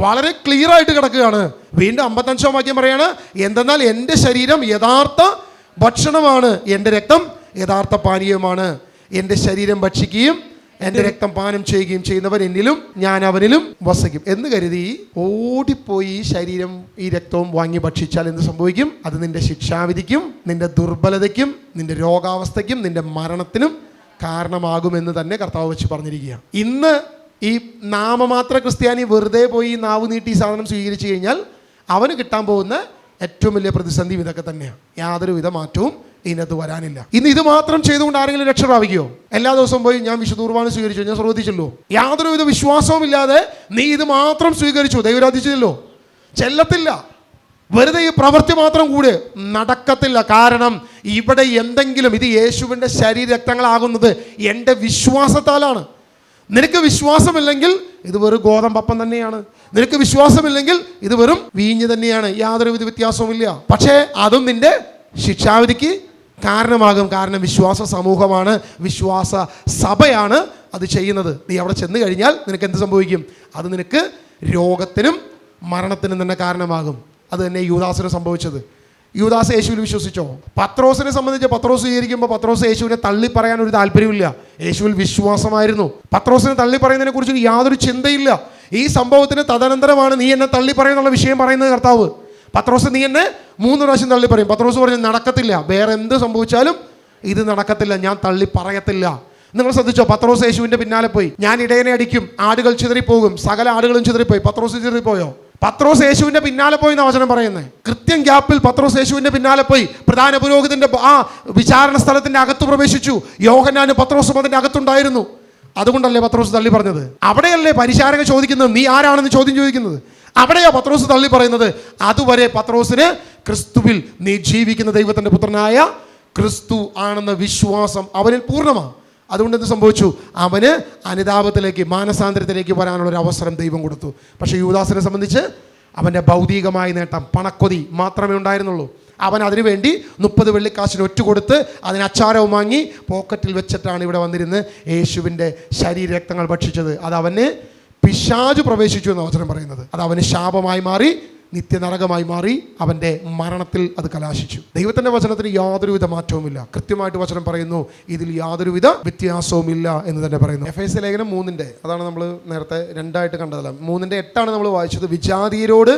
വളരെ ക്ലിയർ ആയിട്ട് കിടക്കുകയാണ്. വീണ്ടും 55-ാം വാക്യം പറയാണ്, എന്തെന്നാൽ എൻ്റെ ശരീരം യഥാർത്ഥ ഭക്ഷണമാണ്, എൻ്റെ രക്തം യഥാർത്ഥ പാനീയമാണ്. എൻ്റെ ശരീരം ഭക്ഷിക്കുകയും എൻ്റെ രക്തം പാനം ചെയ്യുകയും ചെയ്യുന്നവൻ എന്നിലും ഞാൻ അവനിലും വസിക്കും എന്ന് കരുതി ഓടിപ്പോയി ഈ ശരീരം ഈ രക്തവും വാങ്ങി ഭക്ഷിച്ചാൽ എന്ത് സംഭവിക്കും? അത് നിന്റെ ശിക്ഷാവിധിക്കും, നിന്റെ ദുർബലതയ്ക്കും, നിന്റെ രോഗാവസ്ഥയ്ക്കും, നിന്റെ മരണത്തിനും കാരണമാകുമെന്ന് തന്നെ കർത്താവ് വെച്ച് പറഞ്ഞിരിക്കുക. ഇന്ന് ഈ നാമമാത്ര ക്രിസ്ത്യാനി വെറുതെ പോയി നാവ് നീട്ടി ഈ സാധനം സ്വീകരിച്ചു കഴിഞ്ഞാൽ അവന് കിട്ടാൻ പോകുന്ന ഏറ്റവും വലിയ പ്രതിസന്ധി ഇതൊക്കെ തന്നെയാണ്. യാതൊരുവിധ മാറ്റവും ഇതിനകത്ത് വരാനില്ല. ഇന്ന് ഇത് മാത്രം ചെയ്തുകൊണ്ട് ആരെങ്കിലും രക്ഷ പ്രാപിക്കുമോ? എല്ലാ ദിവസവും പോയി ഞാൻ വിശുദ്ധ കുർബാന സ്വീകരിച്ചു, ഞാൻ ശ്രദ്ധിച്ചല്ലോ, യാതൊരുവിധ വിശ്വാസവും ഇല്ലാതെ നീ ഇത് മാത്രം സ്വീകരിച്ചു, ദൈവരാധിച്ചല്ലോ, ചെല്ലത്തില്ല. വെറുതെ ഈ പ്രവൃത്തി മാത്രം കൂടെ നടക്കത്തില്ല. കാരണം ഇവിടെ എന്തെങ്കിലും, ഇത് യേശുവിൻ്റെ ശരീരരക്തങ്ങളാകുന്നത് എൻ്റെ വിശ്വാസത്താലാണ്. നിനക്ക് വിശ്വാസമില്ലെങ്കിൽ ഇത് വെറും ഗോതമ്പപ്പം തന്നെയാണ്. നിനക്ക് വിശ്വാസമില്ലെങ്കിൽ ഇത് വെറും വീഞ്ഞ് തന്നെയാണ്. യാതൊരുവിധ വ്യത്യാസവുമില്ല. പക്ഷേ അതും നിന്റെ ശിക്ഷാവിധിക്ക് കാരണമാകും. കാരണം വിശ്വാസ സമൂഹമാണ്, വിശ്വാസ സഭയാണ് അത് ചെയ്യുന്നത്. നീ അവിടെ ചെന്ന് കഴിഞ്ഞാൽ നിനക്ക് എന്ത് സംഭവിക്കും? അത് നിനക്ക് രോഗത്തിനും മരണത്തിനും തന്നെ കാരണമാകും. അത് തന്നെ യൂദാസിന് സംഭവിച്ചത്. യൂദാസ് യേശുവിൽ വിശ്വസിച്ചോ? പത്രോസിനെ സംബന്ധിച്ച് പത്രോസ് സ്വീകരിക്കുമ്പോൾ പത്രോസ് യേശുവിനെ തള്ളി പറയാൻ ഒരു താല്പര്യമില്ല. യേശുവിൽ വിശ്വാസമായിരുന്നു. പത്രോസിനെ തള്ളി പറയുന്നതിനെ കുറിച്ച് യാതൊരു ചിന്തയില്ല. ഈ സംഭവത്തിന് തദനന്തരമാണ് നീ എന്നെ തള്ളി പറയുന്നുള്ള വിഷയം പറയുന്നത് കർത്താവ്. പത്രോസ് നീ എന്നെ 3 പ്രാവശ്യം തള്ളി പറയും. പത്രോസ് പറഞ്ഞു, നടക്കത്തില്ല, വേറെ എന്ത് സംഭവിച്ചാലും ഇത് നടക്കത്തില്ല, ഞാൻ തള്ളി പറയത്തില്ല. നിങ്ങൾ ശ്രദ്ധിച്ചോ? പത്രോസ് യേശുവിൻ്റെ പിന്നാലെ പോയി. ഞാൻ ഇടയനെ അടിക്കും, ആടുകൾ ചിതറിപ്പോകും, സകല ആടുകളും ചിതറിപ്പോയി. പത്രോസ് ചിതറിപ്പോയോ? പത്രോസ് യേശുവിന്റെ പിന്നാലെ പോയി എന്ന വചനം പറയുന്നത്. കൃത്യം ഗ്യാപ്പിൽ പത്രോസ് യേശുവിന്റെ പിന്നാലെ പോയി പ്രധാന പുരോഹിതന്റെ ആ വിചാരണ സ്ഥലത്തിന്റെ അകത്ത് പ്രവേശിച്ചു. യോഹന്നാനും പത്രോസും അതിന്റെ അകത്തുണ്ടായിരുന്നു. അതുകൊണ്ടല്ലേ പത്രോസ് തള്ളി പറഞ്ഞത്? അവിടെയല്ലേ പരിചാരകൻ ചോദിക്കുന്നത് നീ ആരാണെന്ന് ചോദ്യം ചോദിക്കുന്നത്? അവിടെയാ പത്രോസ് തള്ളി പറയുന്നത്. അതുവരെ പത്രോസിന് ക്രിസ്തുവിൽ നീ ജീവിക്കുന്ന ദൈവത്തിന്റെ പുത്രനായ ക്രിസ്തു ആണെന്ന വിശ്വാസം അവനിൽ പൂർണ്ണമാണ്. അതുകൊണ്ട് എന്ത് സംഭവിച്ചു? അവന് അനുതാപത്തിലേക്ക്, മാനസാന്തരത്തിലേക്ക് വരാനുള്ള ഒരു അവസരം ദൈവം കൊടുത്തു. പക്ഷേ യൂദാസിനെ സംബന്ധിച്ച് അവൻ്റെ ഭൗതികമായ നേട്ടം, പണക്കൊതി മാത്രമേ ഉണ്ടായിരുന്നുള്ളൂ. അവൻ അതിനുവേണ്ടി 30 വെള്ളിക്കാശിന് ഒറ്റുകൊടുത്ത് അതിന് അച്ചാരവും വാങ്ങി പോക്കറ്റിൽ വെച്ചിട്ടാണ് ഇവിടെ വന്നിരുന്ന് യേശുവിൻ്റെ ശരീരരക്തങ്ങൾ ഭക്ഷിച്ചത്. അത് അവന് പിശാച് പ്രവേശിച്ചു എന്ന വചനം പറയുന്നത്. അത് അവന് ശാപമായി മാറി, നിത്യനരകമായി മാറി, അവൻ്റെ മരണത്തിൽ അത് കലാശിച്ചു. ദൈവത്തിൻ്റെ വചനത്തിന് യാതൊരുവിധ മാറ്റവുമില്ല. കൃത്യമായിട്ട് വചനം പറയുന്നു, ഇതിൽ യാതൊരുവിധ വ്യത്യാസവുമില്ല എന്ന് തന്നെ പറയുന്നു. എഫേസ്യ ലേഖനം 3 അതാണ് നമ്മൾ നേരത്തെ 2 കണ്ടതല്ല, 3:8 നമ്മൾ വായിച്ചത്. വിജാതീയരോട്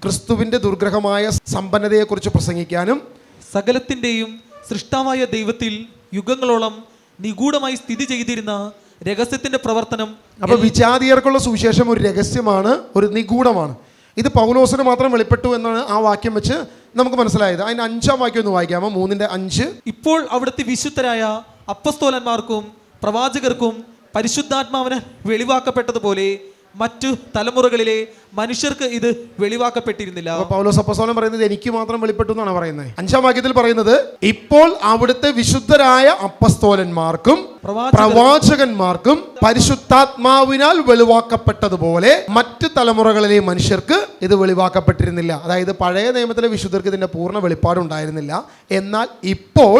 ക്രിസ്തുവിൻ്റെ ദുർഗ്രഹമായ സമ്പന്നതയെക്കുറിച്ച് പ്രസംഗിക്കാനും സകലത്തിൻ്റെയും സൃഷ്ടാവായ ദൈവത്തിൽ യുഗങ്ങളോളം നിഗൂഢമായി സ്ഥിതി ചെയ്തിരുന്ന രഹസ്യത്തിന്റെ പ്രവർത്തനം. അപ്പോൾ വിജാതീയർക്കുള്ള സുവിശേഷം ഒരു രഹസ്യമാണ്, ഒരു നിഗൂഢമാണ്. ഇത് പൗലോസിന് മാത്രം വെളിപ്പെട്ടു എന്നാണ് ആ വാക്യം വെച്ച് നമുക്ക് മനസ്സിലായത്. അതിന് 5-ാം വാക്യം ഒന്ന് വായിക്കാമോ? 3:5. ഇപ്പോൾ അവിടുത്തെ വിശുദ്ധരായ അപ്പസ്തോലന്മാർക്കും പ്രവാചകർക്കും പരിശുദ്ധാത്മാവിന് വെളിവാക്കപ്പെട്ടതുപോലെ മറ്റു തലമുറകളിലെ മനുഷ്യർക്ക് ഇത് വെളിവാക്കപ്പെട്ടിരുന്നില്ല. പൗലോസ് അപ്പോസ്തലൻ പറയുന്നത് എനിക്ക് മാത്രം വെളിപ്പെട്ടു എന്നാണ് പറയുന്നത്. 5-ാം വാക്യത്തിൽ പറയുന്നത് ഇപ്പോൾ അവിടുത്തെ വിശുദ്ധരായ അപ്പസ്തോലന്മാർക്കും പ്രവാചകന്മാർക്കും പരിശുദ്ധാത്മാവിനാൽ വെളിവാക്കപ്പെട്ടതുപോലെ മറ്റ് തലമുറകളിലെ മനുഷ്യർക്ക് ഇത് വെളിവാക്കപ്പെട്ടിരുന്നില്ല. അതായത് പഴയ നിയമത്തിലെ വിശുദ്ധർക്ക് ഇതിന്റെ പൂർണ്ണ വെളിപ്പാടുണ്ടായിരുന്നില്ല. എന്നാൽ ഇപ്പോൾ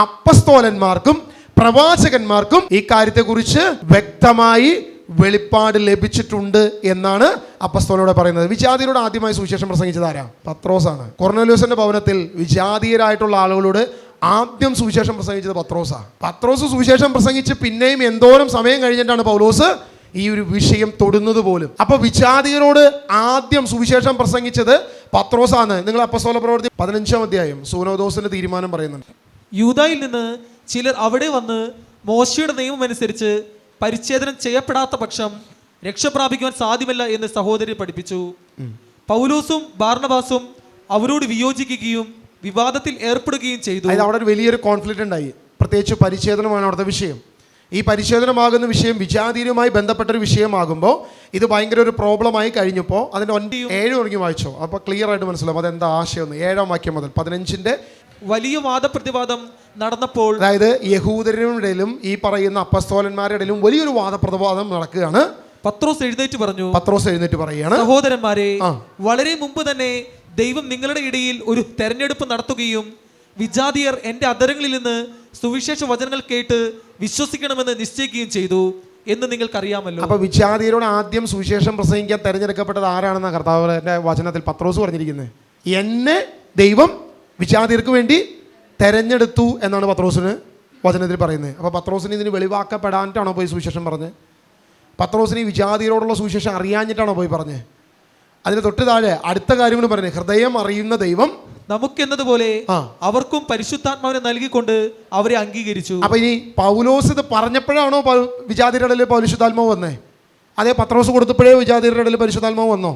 അപ്പസ്തോലന്മാർക്കും പ്രവാചകന്മാർക്കും ഈ കാര്യത്തെക്കുറിച്ച് വ്യക്തമായി വെളിപ്പാട് ലഭിച്ചിട്ടുണ്ട് എന്നാണ് അപ്പസ്തോലനോട് പറയുന്നത്. വിജാതിയരോട് ആദ്യമായി സുവിശേഷം പ്രസംഗിച്ചത് ആരാ? പത്രോസാണ്. കൊർന്നേലിയോസിന്റെ ഭവനത്തിൽ വിജാതീയരായിട്ടുള്ള ആളുകളോട് ആദ്യം സുവിശേഷം പ്രസംഗിച്ചത് പത്രോസാണ്. പത്രോസ് സുവിശേഷം പ്രസംഗിച്ച് പിന്നെയും എന്തോരം സമയം കഴിഞ്ഞിട്ടാണ് പൗലോസ് ഈ ഒരു വിഷയം തൊടുന്നത് പോലും. അപ്പൊ വിജാതീയരോട് ആദ്യം സുവിശേഷം പ്രസംഗിച്ചത് പത്രോസാണ്. നിങ്ങൾ അപ്പസ്തോല പ്രവൃത്തി 15-ാം അധ്യായം സൂനോദോസിന്റെ തീരുമാനം പറയുന്നുണ്ട്. യൂദായിൽ നിന്ന് ചിലർ അവിടെ വന്ന് മോശയുടെ നിയമം അനുസരിച്ച് പരിച്ഛേദനം ചെയ്യപ്പെടാത്ത പക്ഷം രക്ഷ പ്രാപിക്കുവാൻ സാധ്യമല്ല എന്ന് സഹോദരി പഠിപ്പിച്ചു. പൗലോസും ബാർണബാസും അവരോട് വിയോജിക്കുകയും വിവാദത്തിൽ ഏർപ്പെടുകയും ചെയ്തു. അവിടെ ഒരു വലിയൊരു കോൺഫ്ലിക്റ്റ് ഉണ്ടായി. പ്രത്യേകിച്ച് പരിച്ഛേദനമാണ് അവിടുത്തെ വിഷയം. ഈ പരിച്ഛേദനമാകുന്ന വിഷയം വിജാതീയരുമായി ബന്ധപ്പെട്ടൊരു വിഷയമാകുമ്പോൾ ഇത് ഭയങ്കര ഒരു പ്രോബ്ലമായി കഴിഞ്ഞപ്പോൾ അതിൻ്റെ 7 തുടങ്ങി വായിച്ചോ, അപ്പോൾ ക്ലിയർ ആയിട്ട് മനസ്സിലാവും അതെന്താ ആശയം. 7-ാം വാക്യം മുതൽ 15 വലിയ വാദപ്രതിവാദം നടന്നപ്പോൾ, അതായത് യഹൂദരുടെ ഇടയിലും ഈ പറയുന്ന അപ്പസ്തോലന്മാരുടെ ഇടയിലും വലിയൊരു വാദപ്രതിവാദം നടക്കുകയാണ്. പത്രോസ് എഴുന്നേറ്റ് പറയുകയാണ്, സഹോദരന്മാരെ, വളരെ മുമ്പ് തന്നെ ദൈവം നിങ്ങളുടെ ഇടയിൽ ഒരു തെരഞ്ഞെടുപ്പ് നടത്തുകയും വിജാതിയർ എൻ്റെ അധരങ്ങളിൽ നിന്ന് സുവിശേഷ വചനങ്ങൾ കേട്ട് വിശ്വസിക്കണമെന്ന് നിശ്ചയിക്കുകയും ചെയ്തു എന്ന് നിങ്ങൾക്കറിയാമല്ലോ. അപ്പൊ വിജാതിയരോട് ആദ്യം സുവിശേഷം പ്രസംഗിക്കാൻ തെരഞ്ഞെടുക്കപ്പെട്ടത് ആരാണെന്ന കർത്താവിന്റെ വചനത്തിൽ പത്രോസ് പറഞ്ഞിരിക്കുന്നത്. എന്നെ ദൈവം വിജാതിയർക്ക് വേണ്ടി തെരഞ്ഞെടുത്തു എന്നാണ് പത്രോസിന് വചനത്തിൽ പറയുന്നത്. അപ്പോൾ പത്രോസിന് ഇതിന് വെളിവാക്കപ്പെടാനായിട്ടാണോ പോയി സുവിശേഷം പറഞ്ഞത്? പത്രോസിന് ഈ വിജാതിയരോടുള്ള സുവിശേഷം അറിയാഞ്ഞിട്ടാണോ പോയി പറഞ്ഞത്? അതിന് തൊട്ട് താഴെ അടുത്ത കാര്യങ്ങൾ പറഞ്ഞത്, ഹൃദയം അറിയുന്ന ദൈവം നമുക്കെന്നതുപോലെ അവർക്കും പരിശുദ്ധാത്മാവിനെ നൽകിക്കൊണ്ട് അവരെ അംഗീകരിച്ചു. അപ്പൊ ഇനി പൗലോസ് ഇത് പറഞ്ഞപ്പോഴാണോ വിജാതിയരുടെ ഇടയിൽ പരിശുദ്ധാത്മാവ് വന്നേ? അതേ പത്രോസ് കൊടുത്തപ്പോഴേ വിജാതിയരുടെ ഇടയിൽ പരിശുദ്ധാത്മാവ് വന്നോ?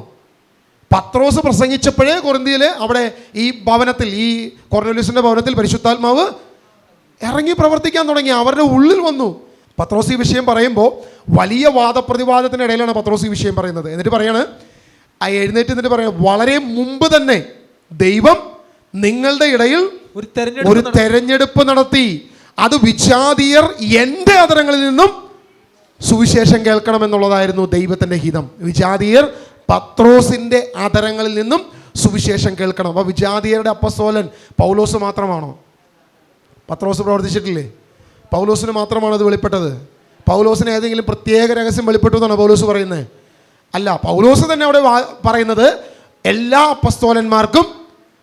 പത്രോസ് പ്രസംഗിച്ചപ്പോഴേ കൊറിന്തിയിലെ അവിടെ ഈ ഭവനത്തിൽ, ഈ കൊർന്നേലിയോസിന്റെ ഭവനത്തിൽ പരിശുദ്ധാത്മാവ് ഇറങ്ങി പ്രവർത്തിക്കാൻ തുടങ്ങി, അവരുടെ ഉള്ളിൽ വന്നു. പത്രോസ് ഈ വിഷയം പറയുമ്പോൾ വലിയ വാദപ്രതിവാദത്തിൻ്റെ ഇടയിലാണ് പത്രോസ് ഈ വിഷയം പറയുന്നത്. എന്നിട്ട് പറയാണ്, എന്നിട്ട് പറയാം, വളരെ മുമ്പ് തന്നെ ദൈവം നിങ്ങളുടെ ഇടയിൽ ഒരു തെരഞ്ഞെടുപ്പ് നടത്തി, അത് വിജാതീയർ എൻ്റെ അധരങ്ങളിൽ നിന്നും സുവിശേഷം കേൾക്കണമെന്നുള്ളതായിരുന്നു ദൈവത്തിൻ്റെ ഹിതം. വിജാതീയർ പത്രോസിന്റെ അധരങ്ങളിൽ നിന്നും സുവിശേഷം കേൾക്കണം. അപ്പോൾ വിജാതീയരുടെ അപ്പസ്തോലൻ പൗലോസ് മാത്രമാണോ? പത്രോസ് പ്രവർത്തിച്ചിട്ടില്ലേ? പൗലോസിന് മാത്രമാണോ അത് വെളിപ്പെട്ടത്? പൗലോസിന് ഏതെങ്കിലും പ്രത്യേക രഹസ്യം വെളിപ്പെട്ടു എന്നാണ് പൗലോസ് പറയുന്നത്? അല്ല, പൗലോസ് തന്നെ അവിടെ പറയുന്നത് എല്ലാ അപ്പസ്തോലന്മാർക്കും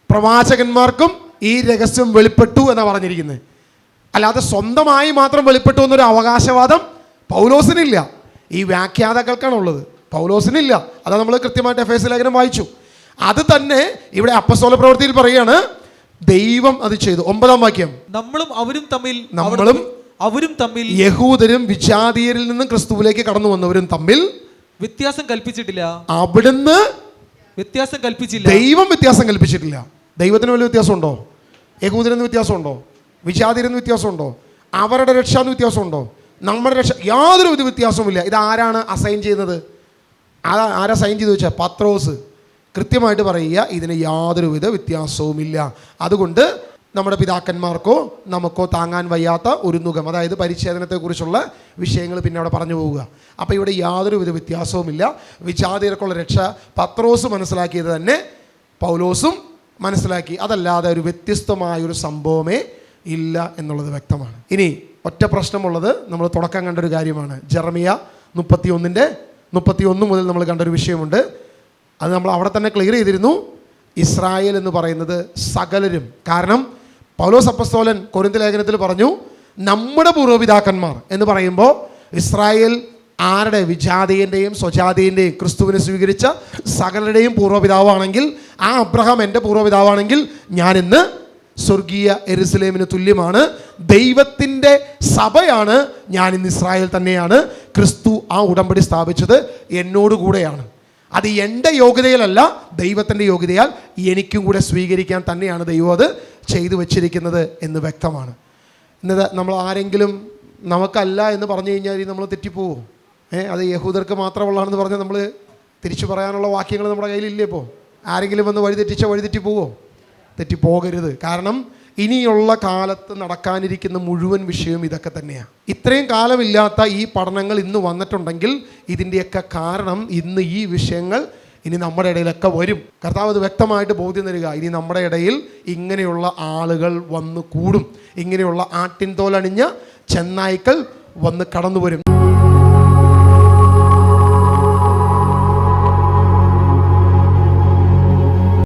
പ്രവാചകന്മാർക്കും ഈ രഹസ്യം വെളിപ്പെട്ടു എന്നാണ് പറഞ്ഞിരിക്കുന്നത്. അല്ലാതെ സ്വന്തമായി മാത്രം വെളിപ്പെട്ടു എന്നൊരു അവകാശവാദം പൗലോസിനില്ല. ഈ വ്യാഖ്യാതാക്കൾക്കാണുള്ളത്, പൗലോസിനില്ല. അതാ നമ്മൾ കൃത്യമായിട്ട് എഫേസ്യ ലേഖനം വായിച്ചു. അത് തന്നെ ഇവിടെ അപ്പസ്തോല പ്രവൃത്തിയിൽ പറയുകയാണ്, ദൈവം അത് ചെയ്തു. 9-ാം വാക്യം, നമ്മളും അവരും തമ്മിൽ യഹൂദരും വിജാതീയരിൽ നിന്നും ക്രിസ്തുവിലേക്ക് കടന്നു വന്നവരും തമ്മിൽ വ്യത്യാസം കൽപ്പിച്ചിട്ടില്ല. അവിടുന്ന് വ്യത്യാസം കൽപ്പിച്ചില്ല. ദൈവം വ്യത്യാസം കൽപ്പിച്ചിട്ടില്ല. ദൈവത്തിന് വലിയ വ്യത്യാസമുണ്ടോ? യഹൂദനെന്ന് വ്യത്യാസമുണ്ടോ? വിജാതിരെന്ന് വ്യത്യാസമുണ്ടോ? അവരുടെ രക്ഷാന്ന് വ്യത്യാസമുണ്ടോ? നമ്മുടെ രക്ഷ യാതൊരു വിധ വ്യത്യാസവുമില്ല. ഇത് ആരാണ് അസൈൻ ചെയ്യുന്നത്? ആരാ സൈൻ ചെയ്ത് വെച്ചാൽ പത്രോസ് കൃത്യമായിട്ട് പറയുക, ഇതിന് യാതൊരുവിധ വ്യത്യാസവുമില്ല. അതുകൊണ്ട് നമ്മുടെ പിതാക്കന്മാർക്കോ നമുക്കോ താങ്ങാൻ വയ്യാത്ത ഒരു നുകം, അതായത് പരിച്ഛേദനത്തെക്കുറിച്ചുള്ള വിഷയങ്ങൾ പിന്നെ അവിടെ പറഞ്ഞു പോവുക. അപ്പോൾ ഇവിടെ യാതൊരുവിധ വ്യത്യാസവുമില്ല. വിജാതിയർക്കുള്ള രക്ഷ പത്രോസ് മനസ്സിലാക്കിയത് തന്നെ പൗലോസും മനസ്സിലാക്കി. അതല്ലാതെ ഒരു വ്യത്യസ്തമായൊരു സംഭവമേ ഇല്ല എന്നുള്ളത് വ്യക്തമാണ്. ഇനി ഒറ്റ പ്രശ്നമുള്ളത് നമ്മൾ തുടക്കം കണ്ടൊരു കാര്യമാണ്. ജെറമിയ 31 മുതൽ നമ്മൾ കണ്ടൊരു വിഷയമുണ്ട്. അത് നമ്മൾ അവിടെ തന്നെ ക്ലിയർ ചെയ്തിരുന്നു. ഇസ്രായേൽ എന്ന് പറയുന്നത് സകലരും. കാരണം പൗലോസ് അപ്പസ്തോലൻ കൊരിന്ത് ലേഖനത്തിൽ പറഞ്ഞു, നമ്മുടെ പൂർവ്വപിതാക്കന്മാർ എന്ന് പറയുമ്പോൾ ഇസ്രായേൽ ആരുടെ? വിജാതീയൻ്റെയും സ്വജാതീയൻ്റെയും ക്രിസ്തുവിനെ സ്വീകരിച്ച സകലരുടെയും പൂർവ്വപിതാവാണെങ്കിൽ, ആ അബ്രഹാം എൻ്റെ പൂർവ്വപിതാവാണെങ്കിൽ ഞാനിന്ന് സ്വർഗീയ യെരുസലേമിന് തുല്യമാണ്. ദൈവത്തിൻ്റെ സഭയാണ് ഞാനിന്ന്. ഇസ്രായേൽ തന്നെയാണ്. ക്രിസ്തു ആ ഉടമ്പടി സ്ഥാപിച്ചത് എന്നോടുകൂടെയാണ്. അത് എൻ്റെ യോഗ്യതയിലല്ല, ദൈവത്തിൻ്റെ യോഗ്യതയാൽ എനിക്കും കൂടെ സ്വീകരിക്കാൻ തന്നെയാണ് ദൈവം അത് ചെയ്തു വച്ചിരിക്കുന്നത് എന്ന് വ്യക്തമാണ്. ഇന്നത് നമ്മൾ ആരെങ്കിലും നമുക്കല്ല എന്ന് പറഞ്ഞു കഴിഞ്ഞാൽ നമ്മൾ തെറ്റിപ്പോവും. അത് യഹൂദർക്ക് മാത്രമുള്ളതാണെന്ന് പറഞ്ഞാൽ നമ്മൾ തിരിച്ചു പറയാനുള്ള വാക്യങ്ങൾ നമ്മുടെ കയ്യിലില്ലേ? ഇപ്പോൾ ആരെങ്കിലും വന്ന് വഴിതെറ്റിപ്പോവോ? തെറ്റിപ്പോകരുത്. കാരണം ഇനിയുള്ള കാലത്ത് നടക്കാനിരിക്കുന്ന മുഴുവൻ വിഷയവും ഇതൊക്കെ തന്നെയാണ്. ഇത്രയും കാലമില്ലാത്ത ഈ പഠനങ്ങൾ ഇന്ന് വന്നിട്ടുണ്ടെങ്കിൽ ഇതിൻ്റെയൊക്കെ കാരണം ഇന്ന് ഈ വിഷയങ്ങൾ ഇനി നമ്മുടെ ഇടയിലൊക്കെ വരും. കർത്താവ് അത് വ്യക്തമായിട്ട് ബോധ്യം തരിക. ഇനി നമ്മുടെ ഇടയിൽ ഇങ്ങനെയുള്ള ആളുകൾ വന്ന് കൂടും. ഇങ്ങനെയുള്ള ആട്ടിൻ തോലണിഞ്ഞ ചെന്നായ്ക്കൾ വന്ന് കടന്നു വരും.